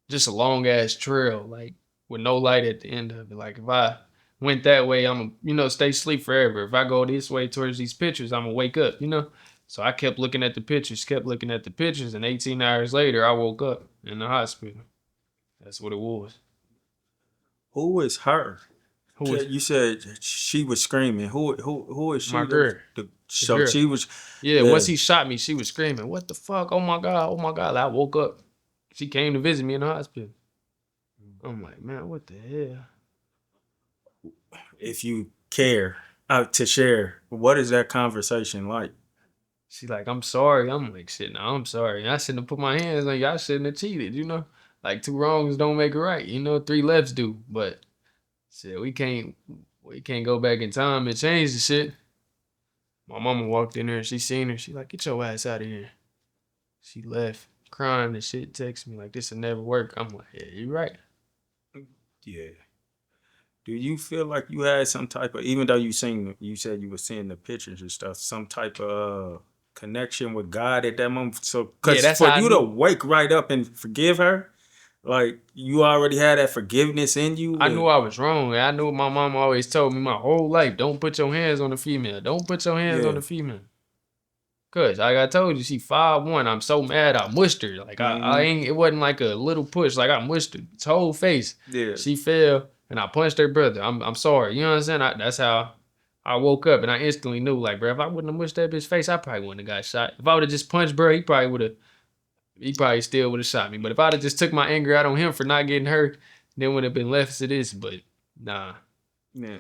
just a long ass trail, like with no light at the end of it. Like if I went that way, I'm gonna, stay asleep forever. If I go this way towards these pictures, I'm gonna wake up, So I kept looking at the pictures, and 18 hours later, I woke up in the hospital. That's what it was. Who is her? You said she was screaming. Who is she? My girl. Girl. She was. Yeah, once he shot me, she was screaming, "What the fuck? Oh my God. I woke up. She came to visit me in the hospital. I'm like, man, what the hell? If you care to share, what is that conversation like? She like, I'm sorry. I'm like, shit, no, I'm sorry. I shouldn't have put my hands on you. I shouldn't have cheated, Like 2 wrongs don't make it right, 3 lefts do. But shit, we can't go back in time and change the shit. My mama walked in there and she seen her. She like, get your ass out of here. She left. crying and shit, text me like this will never work. I'm like, yeah, you right. Yeah. Do you feel like you had some type of, even though you said you were seeing the pictures and stuff, some type of connection with God at that moment? So, because for you to wake right up and forgive her, like you already had that forgiveness in you. I knew I was wrong. I knew my mom always told me my whole life, don't put your hands on a female. Don't put your hands on a female. Cause like I told you, she 5'1". I'm so mad I mushed her. Like I ain't. It wasn't like a little push. Like I mushed her whole face. Yeah. She fell and I punched her brother. I'm sorry. You know what I'm saying? That's how I woke up and I instantly knew. Like, bro, if I wouldn't have mushed that bitch face, I probably wouldn't have got shot. If I would have just punched, bro, he probably still would have shot me. But if I'd have just took my anger out on him for not getting hurt, then would have been left to this. But nah. Yeah.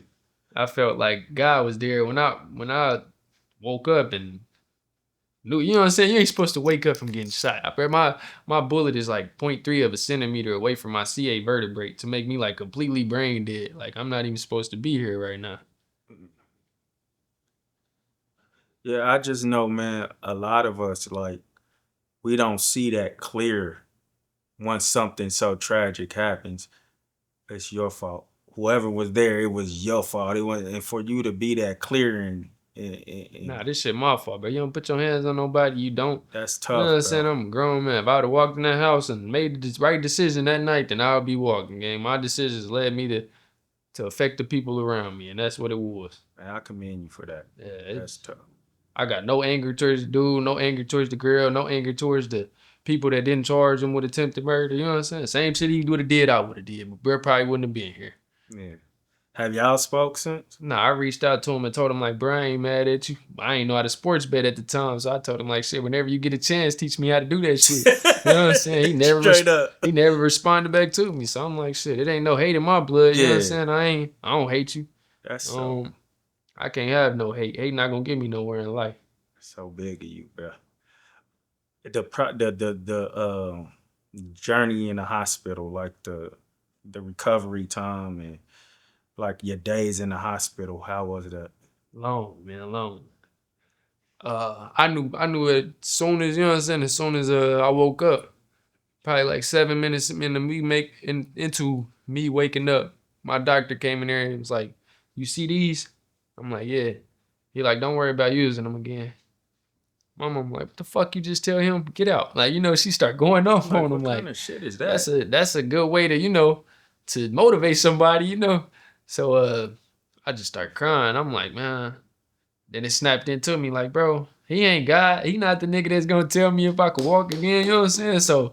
I felt like God was there when I woke up and. You know what I'm saying? You ain't supposed to wake up from getting shot. My bullet is like 0.3 of a centimeter away from my CA vertebrae to make me like completely brain dead. Like I'm not even supposed to be here right now. Yeah, I just know, man, a lot of us, like, we don't see that clear once something so tragic happens. It's your fault. Whoever was there, it was your fault. It was, and for you to be that clear and nah, this shit my fault, bro. You don't put your hands on nobody, you don't. That's tough. You know what I'm saying? I'm a grown man. If I would have walked in that house and made the right decision that night, then I would be walking, gang. My decisions led me to affect the people around me, and that's what it was. Man, I commend you for that. Yeah, that's tough. I got no anger towards the dude, no anger towards the girl, no anger towards the people that didn't charge him with attempted murder. You know what I'm saying? Same shit he would have did, I would have did, but bro probably wouldn't have been here. Yeah. Have y'all spoke since? Nah, I reached out to him and told him like, bro, I ain't mad at you. I ain't know how to sports bet at the time, so I told him like, shit, whenever you get a chance, teach me how to do that shit. You know what I'm saying? He never responded back to me, so I'm like, shit, it ain't no hate in my blood. You know what I'm saying? I don't hate you. That's so. I can't have no hate. Hate not gonna get me nowhere in life. So big of you, bro. The journey in the hospital, like the recovery time and like your days in the hospital, how was that? Long, man, long. I knew it as soon as, you know what I'm saying, as soon as I woke up. Probably like 7 minutes into me waking up. My doctor came in there and was like, you see these? I'm like, yeah. He like, don't worry about using them again. My mom like, what the fuck you just tell him? Get out. Like, you know, she start going off on him. What kind of shit is that? That's a good way to, you know, to motivate somebody, you know. So I just start crying. I'm like, man. Then it snapped into me like, bro, he ain't God. He not the nigga that's gonna tell me if I could walk again. You know what I'm saying? So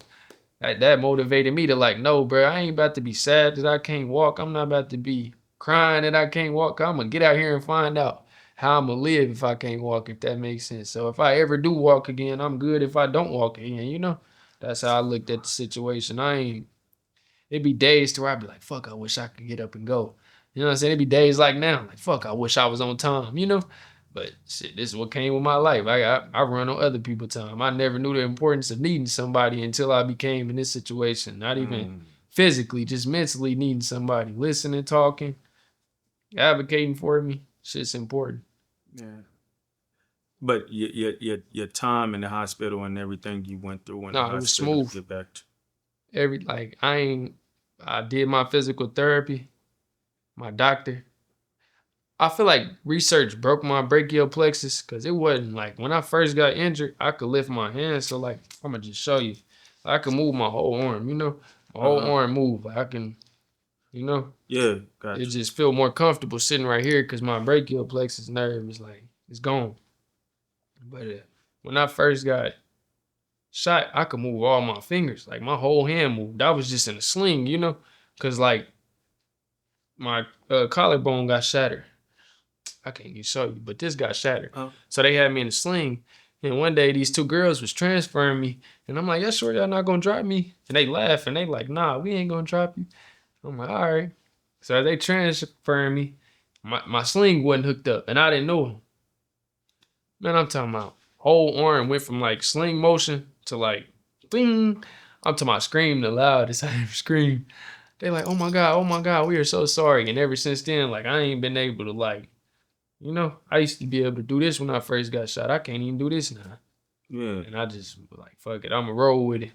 that motivated me to like, no, bro, I ain't about to be sad that I can't walk. I'm not about to be crying that I can't walk. I'm gonna get out here and find out how I'm gonna live if I can't walk, if that makes sense. So if I ever do walk again, I'm good. If I don't walk again, you know, that's how I looked at the situation. It'd be days to where I'd be like, fuck, I wish I could get up and go. You know what I'm saying? It'd be days like now, like, fuck, I wish I was on time, you know? But shit, this is what came with my life. I run on other people's time. I never knew the importance of needing somebody until I became in this situation. Not even physically, just mentally needing somebody. Listening, talking, advocating for me. Shit's important. Yeah. But your time in the hospital and everything you went through in the hospital, it was smooth. Get back to I did my physical therapy, my doctor. I feel like research broke my brachial plexus because it wasn't like when I first got injured, I could lift my hands. So like, I'm gonna just show you. I can move my whole arm, you know? My whole arm move. Like I can, you know? Yeah, gotcha. It just feel more comfortable sitting right here because my brachial plexus nerve is like, it's gone. But when I first got shot, I could move all my fingers. Like my whole hand moved. I was just in a sling, you know? Because like my collarbone got shattered. I can't even show you, but this got shattered. So they had me in a sling. And one day these two girls was transferring me. And I'm like, yeah, sure, y'all not gonna drop me? And they laugh and they like, nah, we ain't gonna drop you. I'm like, all right. So as they transferring me, my sling wasn't hooked up and I didn't know them. Man, I'm talking about whole arm went from like sling motion to like ding. I'm talking about scream the loudest I ever screamed. They like, oh my God, we are so sorry. And ever since then, like I ain't been able to like, you know, I used to be able to do this when I first got shot. I can't even do this now. Yeah. And I just was like, fuck it, I'ma roll with it.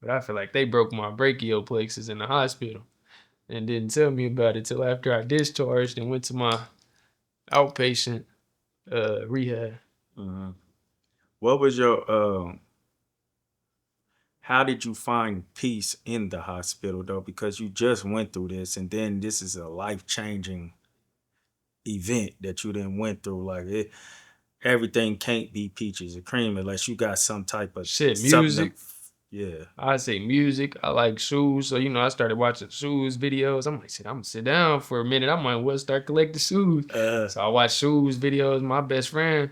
But I feel like they broke my brachial plexus in the hospital and didn't tell me about it till after I discharged and went to my outpatient rehab. What was your how did you find peace in the hospital though? Because you just went through this, and then this is a life-changing event that you then went through. Like everything can't be peaches and cream unless you got some type of music. Yeah. I say music. I like shoes. So, I started watching shoes videos. I'm like, shit, I'm gonna sit down for a minute. I might well start collecting shoes. So I watch shoes videos. My best friend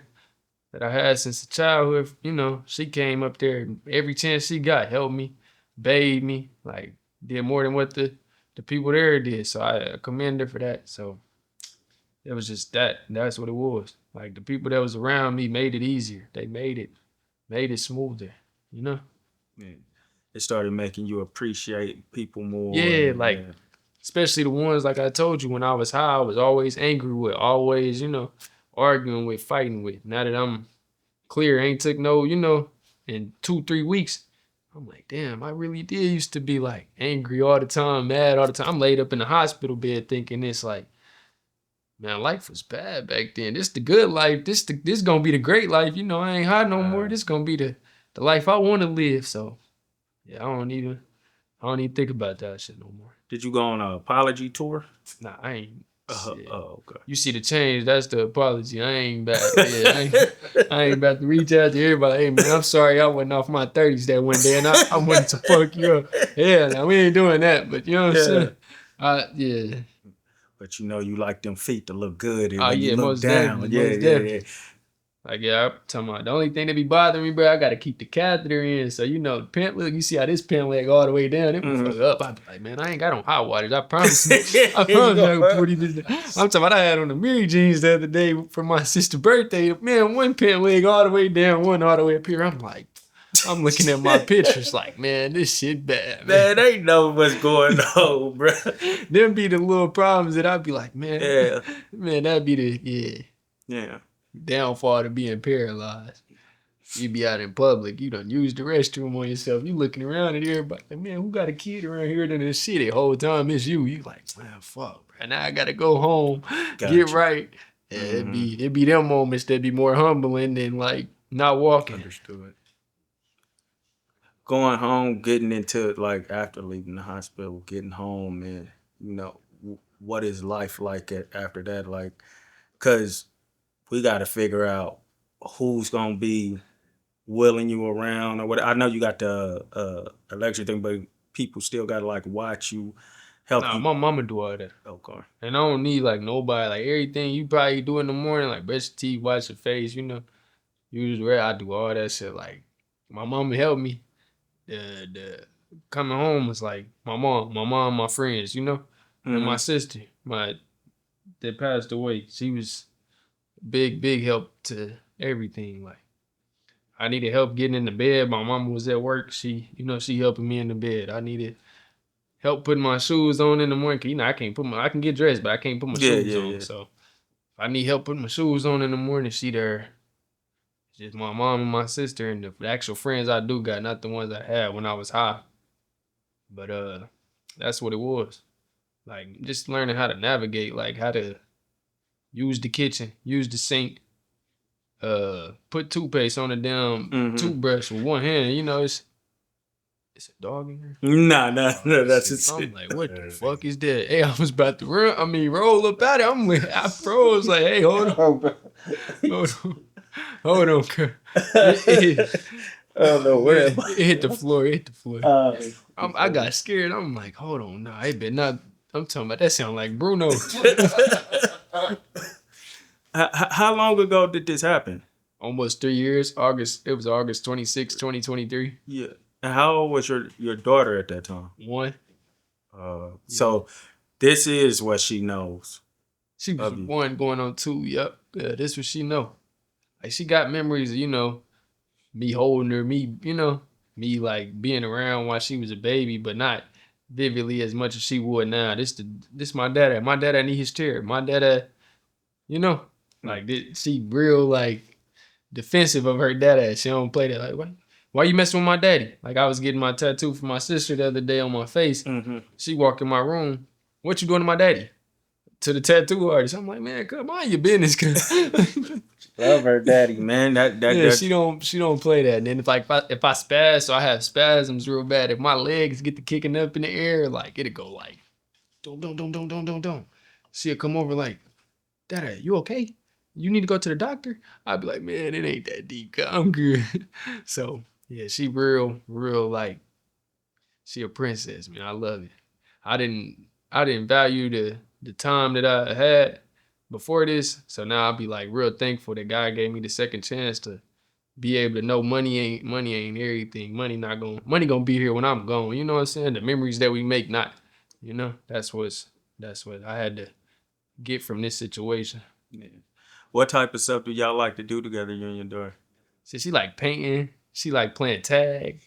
that I had since childhood, she came up there every chance she got, helped me, bathed me, like did more than what the people there did. So I commend her for that. So it was just that. That's what it was. Like the people that was around me made it easier. They made it smoother, Yeah. It started making you appreciate people more. Yeah, especially the ones like I told you when I was high, I was always angry with, always, arguing with, fighting with. Now that I'm clear, ain't took no, in 2-3 weeks, I'm like, damn, I really did used to be like angry all the time, mad all the time. I'm laid up in the hospital bed thinking this like, man, life was bad back then. This the good life. This gonna be the great life. I ain't high no more. This gonna be the life I want to live. So yeah, I don't even think about that shit no more. Did you go on an apology tour? Nah, I ain't. Okay. You see the change, that's the apology. I ain't back. Yeah, I ain't about to reach out to everybody. Hey man, I'm sorry I went off my 30s that one day and I wanted to fuck you up. Yeah, now we ain't doing that, but you know what I'm saying? Yeah. But you like them feet to look good and when yeah, you look most down. definitely. Yeah. Like, I'm talking about the only thing that be bothering me, bro, I gotta keep the catheter in. So, the pant leg, you see how this pant leg all the way down, it fuck up. I be like, man, I ain't got on hot waters. I promise you. I can put it. I'm talking about I had on the Mary jeans the other day for my sister's birthday. Man, one pant leg all the way down, one all the way up here. I'm like, I'm looking at my pictures like, man, this shit bad, man. They know what's going on, bro. Them be the little problems that I'd be like, man, man, that'd be the, yeah. downfall to being paralyzed. You be out in public, you done use the restroom on yourself. You looking around at everybody, like, man, who got a kid around here in this city? The whole time it's you. You like, man, fuck, bro. Now I gotta go home, get right. Yeah, it'd be them moments that be more humbling than like not walking. Understood. Going home, getting into like after leaving the hospital, getting home, and what is life like after that? Like, cause we got to figure out who's gonna be wheeling you around or what. I know you got the electric thing, but people still gotta like watch you, help you. My mama do all that. Okay. And I don't need like nobody, like everything you probably do in the morning, like brush your teeth, wash your face, usually I do all that shit. Like my mama helped me. The coming home was like my mom, my friends, and my sister, that passed away. She was big help to everything. Like I needed help getting in the bed. My mama was at work. She helping me in the bed. I needed help putting my shoes on in the morning. Cause I can get dressed, but I can't put my shoes on. Yeah. So if I need help putting my shoes on in the morning, she there. It's just my mom and my sister and the actual friends I do got, not the ones I had when I was high. But that's what it was. Like just learning how to navigate, like how to use the kitchen, use the sink, put toothpaste on the damn toothbrush with one hand. It's a dog in here. No, that's it. I'm like, what the fuck is that? Hey, I was about to roll up out of it. I froze like, hey, hold on, hold on, I don't know where it hit the floor. I got scared. I'm like, hold on, no, I bet not. I'm talking about that sound like Bruno. How long ago did this happen? Almost 3 years. It was August 26, 2023. Yeah. And how old was your daughter at that time? 1. So this is what she knows. She was 1 going on 2. Yep. Yeah, this what she know. Like she got memories of, me holding her, me like being around while she was a baby, but not vividly as much as she would now. This my dad. My dad need his chair. My dad, like she real like defensive of her dad. She don't play that. Like, why you messing with my daddy? Like, I was getting my tattoo for my sister the other day on my face. Mm-hmm. She walked in my room. What you doing to my daddy? To the tattoo artist. I'm like, man, come on, your business. Love her daddy, man. That she don't play that. And then if I spaz, so I have spasms real bad. If my legs get to kicking up in the air, like it'll go like, don't. She'll come over like, Dada, you okay? You need to go to the doctor? I'd be like, man, it ain't that deep. I'm good. So yeah, she real like, she a princess, man. I love it. I didn't value the time that I had before this. So now I'll be like real thankful that God gave me the second chance to be able to know money ain't everything. Money gonna be here when I'm gone. You know what I'm saying? The memories that we make, not, you know, that's what I had to get from this situation. Yeah. What type of stuff do y'all like to do together, you and your daughter? So she like painting. She like playing tag.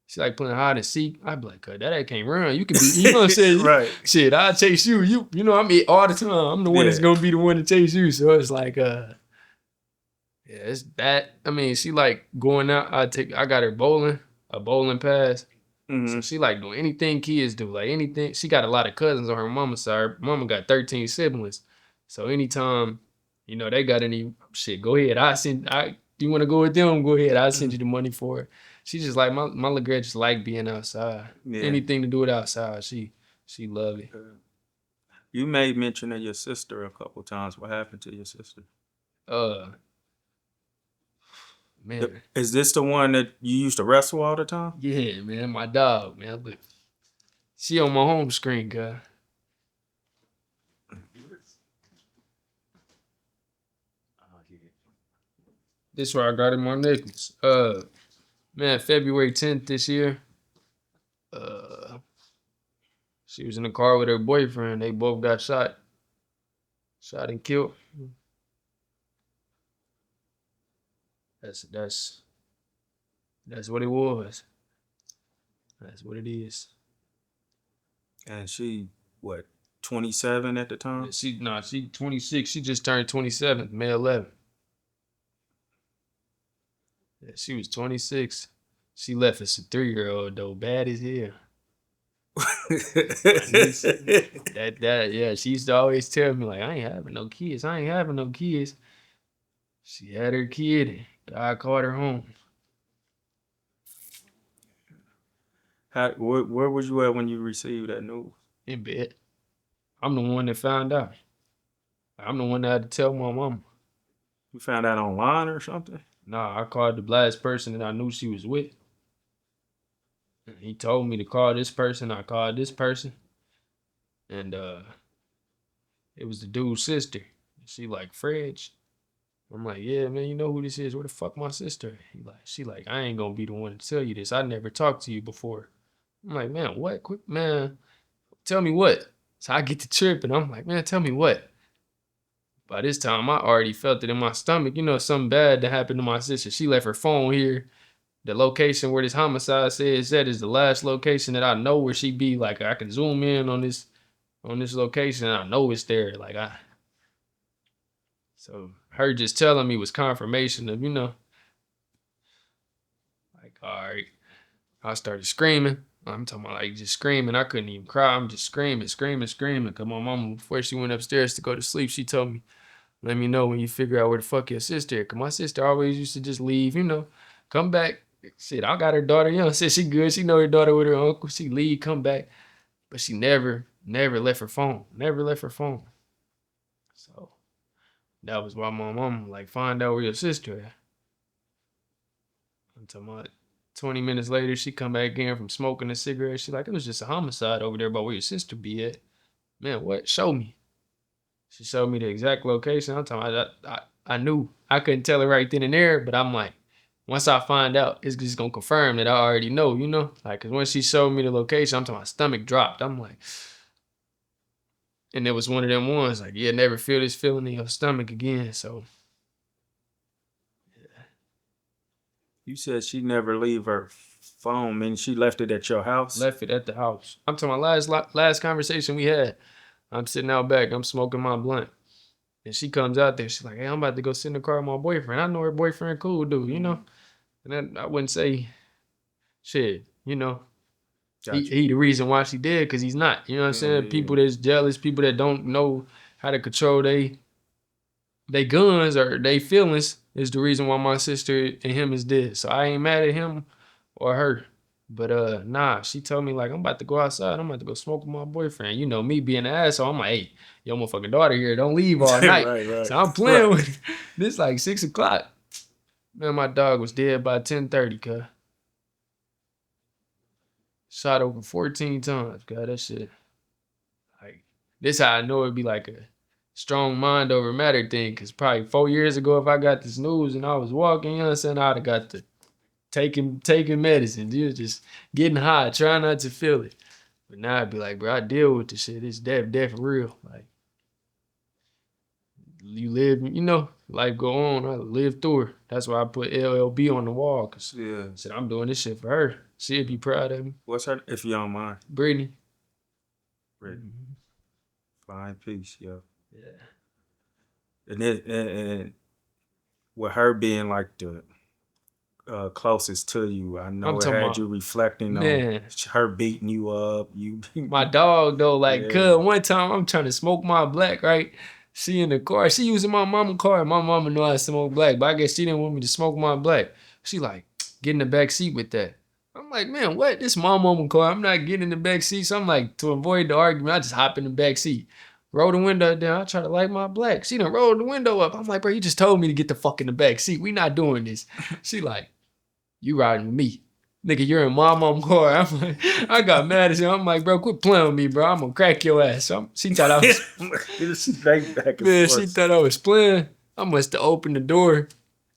She like playing hide and seek. I'd be like, that can't run. You can be, you know what I'm saying? Right. Shit, I'll chase you. You know, I'm all the time. I'm the one that's gonna be the one to chase you. So it's like, yeah, it's that. I mean, she like going out. I got her bowling, a bowling pass. Mm-hmm. So she like doing anything kids do, like anything. She got a lot of cousins on her mama's side. Her mama got 13 siblings. So anytime, you know, they got any shit, go ahead. You want to go with them? Go ahead. I'll send you the money for it. She just like, my little girl just like being outside. Yeah. Anything to do with outside, she love it. You made mention of your sister a couple times. What happened to your sister? Man. Is this the one that you used to wrestle all the time? Yeah, man. My dog, man. Look, she on my home screen, guy. This where I got in my necklace. Man, February 10th this year. She was in the car with her boyfriend. They both got shot and killed. That's what it was. That's what it is. And she, what, 27 at the time? She 26. She just turned 27, May 11th. Yeah, she was 26. She left as a 3-year-old though, bad as hell. Yeah, she used to always tell me like, I ain't having no kids. She had her kid. God called her home. Where was you at when you received that news? In bed. I'm the one that found out. I'm the one that had to tell my mama. You found out online or something? Nah, I called the last person that I knew she was with. He told me to call this person. I called this person. And it was the dude's sister. She like, Freg. I'm like, yeah, man, you know who this is? Where the fuck my sister? She like, I ain't gonna be the one to tell you this. I never talked to you before. I'm like, man, what? Quick, man, tell me what? So I get to trip and I'm like, man, tell me what? By this time, I already felt it in my stomach. You know, something bad that happened to my sister. She left her phone here. The location where this homicide says that is the last location that I know where she be. Like, I can zoom in on this location and I know it's there. So her just telling me was confirmation of, you know, like, all right. I started screaming. I'm talking about like just screaming. I couldn't even cry. I'm just screaming. Cause my mama, before she went upstairs to go to sleep, she told me, let me know when you figure out where the fuck your sister is. Cause my sister always used to just leave, you know, come back. Shit, I got her daughter young. Said she good. She know her daughter with her uncle. She leave, come back. But she never left her phone. So that was why my mom like, find out where your sister is. I'm talking about 20 minutes later, she come back in from smoking a cigarette. She like, it was just a homicide over there by where your sister be at. Man, what? Show me. She showed me the exact location. I'm talking about, I knew. I couldn't tell her right then and there, but I'm like, once I find out, it's just gonna confirm that I already know, you know? Like, cause when she showed me the location, I'm talking, my stomach dropped. I'm like, and it was one of them ones, like, yeah, never feel this feeling in your stomach again. So, yeah. You said she never leave her phone, meaning she left it at your house? Left it at the house. I'm talking about last conversation we had. I'm sitting out back, I'm smoking my blunt. And she comes out there. She's like, hey, I'm about to go sit in the car with my boyfriend. I know her boyfriend cool dude, you know? And then I wouldn't say, shit, you know. Gotcha. He the reason why she did, because he's not. You know what I'm saying? People that's jealous, people that don't know how to control they guns or they feelings is the reason why my sister and him is dead. So I ain't mad at him or her. But nah, she told me like, I'm about to go outside. I'm about to go smoke with my boyfriend. You know, me being an asshole, I'm like, hey, your motherfucking daughter here, don't leave all night. Right. So I'm playing with it. This like 6 o'clock. Man, my dog was dead by 10:30, cuz. Shot over 14 times, cuz. That shit. Like, this how I know it'd be like a strong mind over matter thing. Cause probably 4 years ago, if I got this news and I was walking, you know what I'm saying, I'd have got the taking medicine. Dude, just getting high, trying not to feel it. But now I'd be like, bro, I deal with this shit. It's death real. Like, you live, you know, life go on. I live through her. That's why I put LLB on the wall. Cause I said, I'm doing this shit for her. She'd be proud of me. What's her, if you don't mind? Brittany. Fine piece, yo. Yeah. And with her being like the closest to you, I know it had you reflecting on her beating you up. My dog though, like, cuz one time I'm trying to smoke my black, right? She in the car. She using my mama's car. My mama know I smoke black, but I guess she didn't want me to smoke my black. She like, get in the back seat with that. I'm like, man, what? This my mama's car. I'm not getting in the back seat. So I'm like, to avoid the argument, I just hop in the back seat. Roll the window down. I try to light my black. She done rolled the window up. I'm like, bro, you just told me to get the fuck in the back seat. We not doing this. She like, you riding with me. Nigga, you're in my mom's car. I'm like, I got mad as hell. I'm like, bro, quit playing with me, bro. I'm gonna crack your ass. So she thought I was she thought I was playing. I must have opened the door.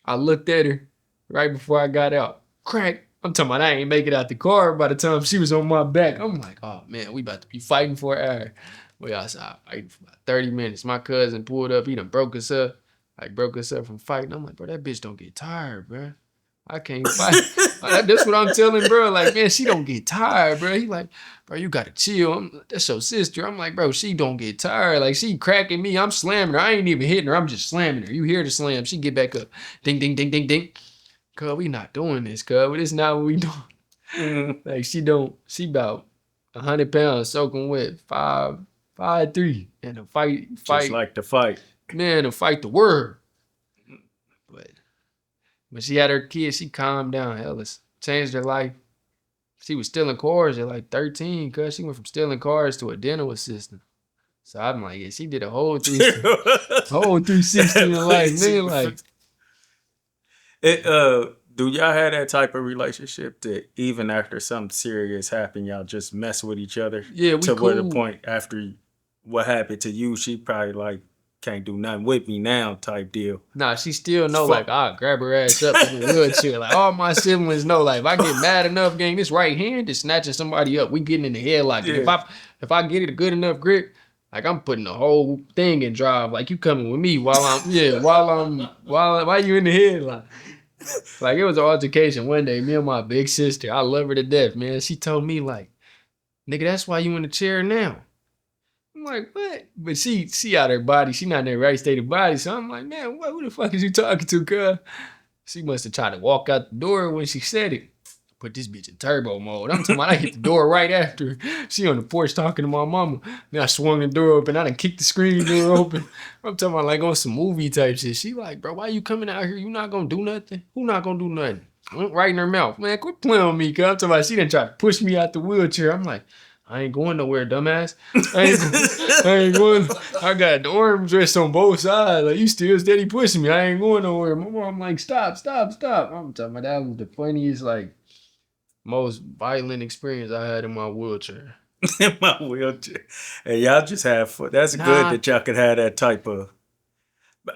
I looked at her right before I got out. Crack. I'm talking about I ain't make it out the car by the time she was on my back. I'm like, oh man, we about to be fighting for an hour. We outside fighting for about 30 minutes. My cousin pulled up. He done broke us up. Like, broke us up from fighting. I'm like, bro, that bitch don't get tired, bro. I can't fight. That's what I'm telling, bro. Like, man, she don't get tired, bro. He like, bro, you gotta chill. That's your sister. I'm like, bro, she don't get tired. Like, she cracking me. I'm slamming her. I ain't even hitting her. I'm just slamming her. You hear the slam. She get back up. Ding, ding, ding, ding, ding. Cuz, we not doing this, cuz. This is not what we doing. Like, she about 100 pounds soaking wet. 5'3", and a fight. Just like the fight. Man, to fight the world. But when she had her kids, she calmed down. Hellas changed her life. She was stealing cars at like 13, cuz she went from stealing cars to a dental assistant. So I'm like, yeah, she did a whole 360 in life, man. Like, do y'all have that type of relationship that even after something serious happened, y'all just mess with each other? Yeah, we to cool. Where the point after what happened to you, she probably like can't do nothing with me now type deal. Nah, she still know like I'll grab her ass up in the wheelchair. Like all my siblings know, like if I get mad enough, gang, this right hand is snatching somebody up. We getting in the headlock. Yeah. If I get it a good enough grip, like I'm putting the whole thing in drive. Like you coming with me while you in the headlock. Like it was an altercation one day. Me and my big sister, I love her to death, man. She told me like, nigga, that's why you in the chair now. I'm like, what? But she out her body. She not in her right state of body. So I'm like, man, who the fuck is you talking to, cuz? She must have tried to walk out the door when she said it. Put this bitch in turbo mode. I'm talking about I hit the door right after. She on the porch talking to my mama. Then I swung the door open. I done kicked the screen door open. I'm talking about like on some movie type shit. She like, bro, why you coming out here? You not gonna do nothing? Who not gonna do nothing? Went right in her mouth. Man, quit playing with me, cuz. I'm talking about she done tried to push me out the wheelchair. I'm like, I ain't going nowhere, dumbass. I ain't going. I got the arms dressed on both sides. Like, you still steady pushing me. I ain't going nowhere. My mom like, stop. I'm talking about that was the funniest, like, most violent experience I had in my wheelchair. In my wheelchair. And y'all just have fun. That's good that y'all could have that type of...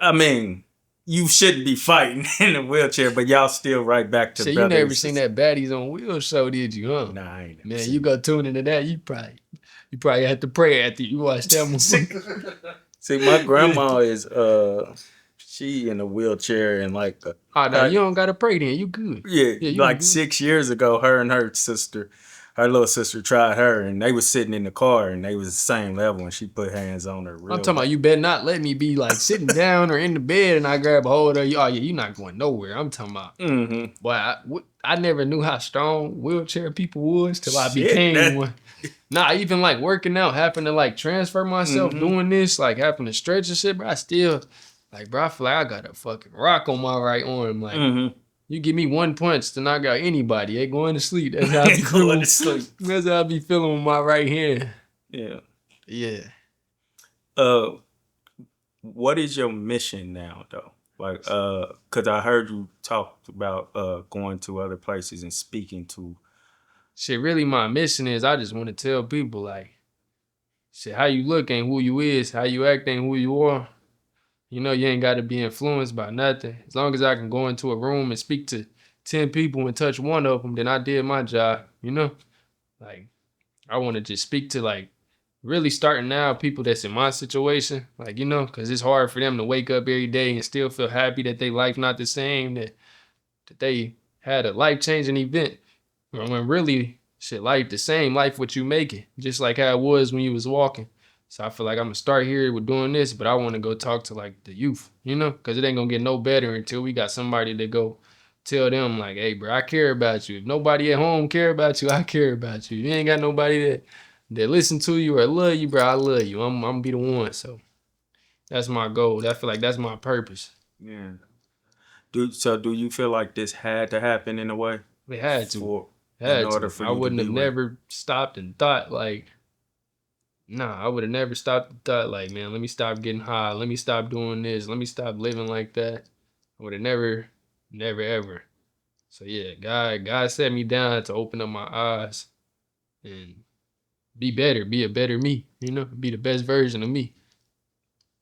I mean, you shouldn't be fighting in a wheelchair, but y'all still right back to so you never seen that Baddies on Wheels show, did you, huh? Nah, I ain't never Man, you go tune into that, you probably have to pray after you watch that movie. See, my grandma is... She in a wheelchair and like... no, you don't gotta pray then. You good. Yeah, like 6 years ago, her and her sister, her little sister tried her, and they was sitting in the car, and they was the same level, and she put hands on her. I'm talking about you better not let me be like sitting down or in the bed and I grab a hold of you. Oh yeah, you're not going nowhere. I'm talking about. Boy, I never knew how strong wheelchair people was till I became one. Nah, even like working out, having to like transfer myself, doing this, like having to stretch and shit, bro. I still, like, bro, I feel like I got a fucking rock on my right arm. Like, you give me one punch to knock out anybody, they going to sleep. That's how I be feeling. That's how I be feeling with my right hand. Yeah. Yeah. What is your mission now, though? Like, because I heard you talk about going to other places and speaking to. Shit, really my mission is I just want to tell people, like, shit, how you look ain't who you is, how you act ain't who you are. You know, you ain't got to be influenced by nothing. As long as I can go into a room and speak to 10 people and touch one of them, then I did my job, you know? Like, I want to just speak to, like, really starting now people that's in my situation, like, you know, because it's hard for them to wake up every day and still feel happy that their life not the same, that they had a life-changing event. When really, shit, life the same, life what you making, just like how it was when you was walking. So I feel like I'm gonna start here with doing this, but I want to go talk to like the youth, you know, because it ain't gonna get no better until we got somebody to go tell them like, hey, bro, I care about you. If nobody at home care about you, I care about you. If you ain't got nobody that listen to you or love you, bro, I love you. I'm gonna be the one. So that's my goal. I feel like that's my purpose. Yeah. Do you feel like this had to happen in a way? It had to. In order for you I wouldn't to have never stopped and thought like, nah, I would have never stopped and thought like, man, let me stop getting high. Let me stop doing this. Let me stop living like that. I would have never ever. So yeah, God set me down to open up my eyes and be better, be a better me, you know, be the best version of me.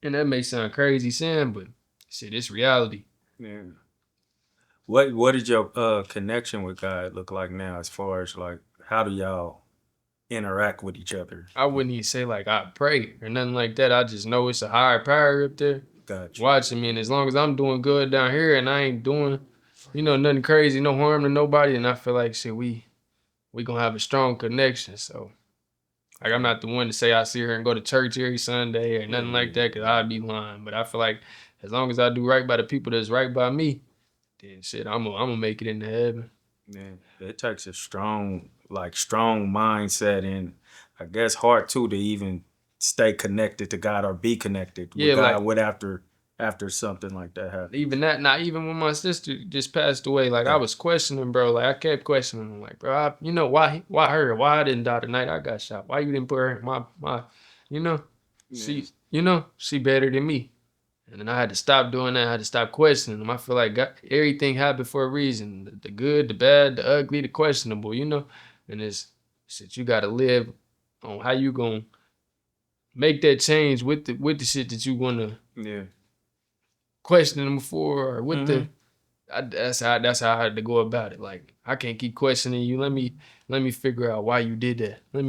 And that may sound crazy saying, but shit, it's reality. Yeah. What did your connection with God look like now, as far as like how do y'all interact with each other? I wouldn't even say like I pray or nothing like that. I just know it's a higher power up there Gotcha. watching me, and as long as I'm doing good down here and I ain't doing, you know, nothing crazy, no harm to nobody, and I feel like shit, we gonna have a strong connection. So like I'm not the one to say I see her and go to church every Sunday or nothing like that, because I'd be lying. But I feel like as long as I do right by the people that's right by me, then shit, I'm gonna make it into heaven. Yeah, it takes a strong mindset, and I guess hard too to even stay connected to God or be connected with God like, with after something like that happened. Even that, not even when my sister just passed away, like I was questioning, bro. Like I kept questioning him, like, bro, you know, why her? Why I didn't die the night I got shot? Why you didn't put her in my, you know, she better than me. And then I had to stop doing that. I had to stop questioning them. I feel like everything happened for a reason. The good, the bad, the ugly, the questionable, you know? And it's shit, you got to live on how you going to make that change with the shit that you want to question them for, or with that's how I had to go about it. Like, I can't keep questioning you. Let me figure out why you did that. Let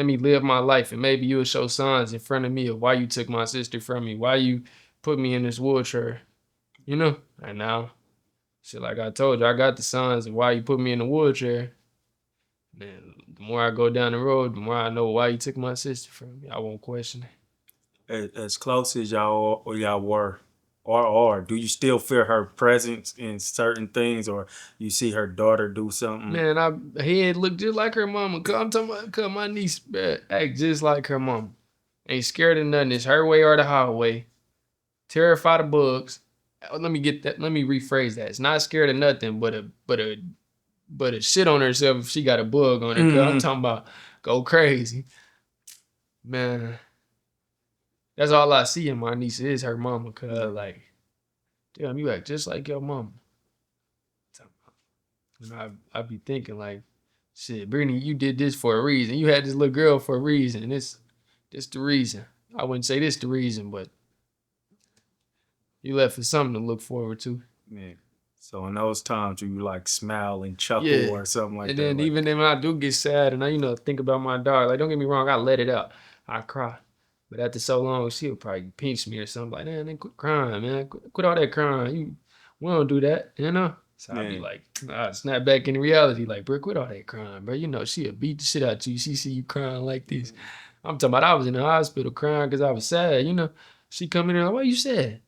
me live my life, and maybe you'll show signs in front of me of why you took my sister from me, why you put me in this wheelchair, you know? And now, shit, like I told you, I got the signs of why you put me in the wheelchair. Man, the more I go down the road, the more I know why you took my sister from me. I won't question it. As close as y'all were, or do you still feel her presence in certain things, or you see her daughter do something? Man, her head look just like her mama. I'm talking about, cause my niece act just like her mama. Ain't scared of nothing. It's her way or the highway. Terrified of bugs. Let me rephrase that. It's not scared of nothing but a shit on herself if she got a bug on her. Mm-hmm. I'm talking about go crazy. Man, that's all I see in my niece is her mama. Cause like, damn, you act just like your mama. And I be thinking like, shit, Brittany, you did this for a reason. You had this little girl for a reason. And this the reason. I wouldn't say this the reason, but you left for something to look forward to. Yeah. So in those times, you like smile and chuckle or something like that. And then even when I do get sad and I, think about my daughter, like, don't get me wrong, I let it out. I cry. But after so long, she'll probably pinch me or something like, man, quit crying, man. Quit all that crying. We don't do that, you know? So I'd be like, snap back into reality. Like, bro, quit all that crying, bro. You know, she'll beat the shit out you. She see you crying like this. I'm talking about I was in the hospital crying because I was sad, you know. She come in there like, why you sad?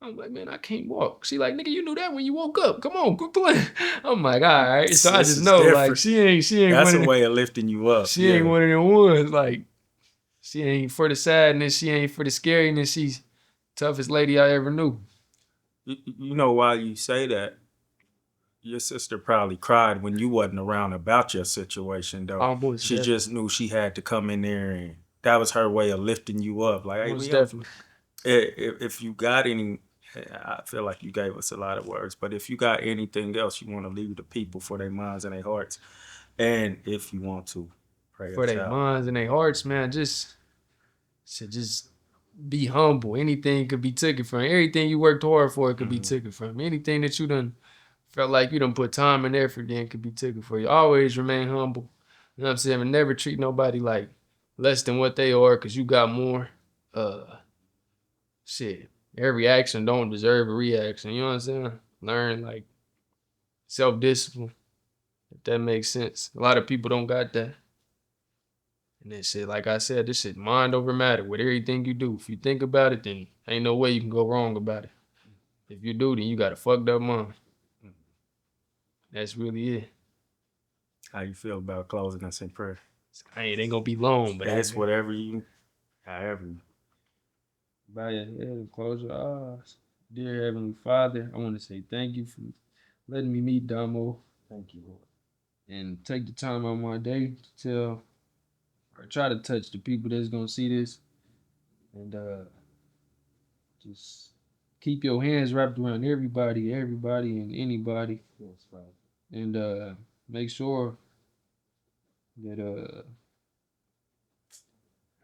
I'm like, man, I can't walk. She like, nigga, you knew that when you woke up. Come on, quit playing. I'm like, all right. So I just know, different. Like, she ain't That's one a way of lifting you up. She ain't one of them ones. Like, she ain't for the sadness. She ain't for the scariness. She's toughest lady I ever knew. You know why you say that? Your sister probably cried when you wasn't around about your situation, though. Almost she definitely. Just knew she had to come in there, and that was her way of lifting you up. Like, hey, definitely. If you got any, I feel like you gave us a lot of words, but if you got anything else you want to leave the people for their minds and their hearts, and if you want to pray for their minds and their hearts, man, just be humble. Anything could be taken from you. Everything you worked hard for could be taken from you. Anything that you done felt like you done put time and effort in could be taken for you. Always remain humble. You know what I'm saying? And never treat nobody like less than what they are because you got more. Every action don't deserve a reaction. You know what I'm saying? Learn like self-discipline, if that makes sense. A lot of people don't got that. And that shit, like I said, this shit mind over matter with everything you do. If you think about it, then ain't no way you can go wrong about it. If you do, then you got a fucked up mind. That's really it. How you feel about closing us in prayer? It ain't gonna be long, but that's whatever you, however. Bow your head and close your eyes. Dear Heavenly Father, I want to say thank you for letting me meet Damo. Thank you, Lord. And take the time out of my day to tell or try to touch the people that's gonna see this. And just keep your hands wrapped around everybody and anybody. Yes, Father. And make sure that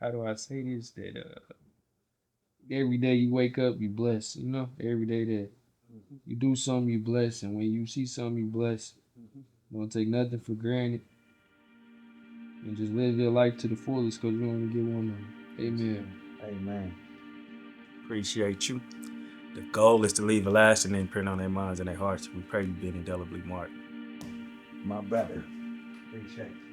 how do I say this? That every day you wake up, you bless. You know, every day that you do something, you bless. And when you see something, you bless. Don't take nothing for granted. And just live your life to the fullest because you only get one of them. Amen. Amen. Appreciate you. The goal is to leave a lasting imprint on their minds and their hearts. We pray you be indelibly marked. My brother. Appreciate you.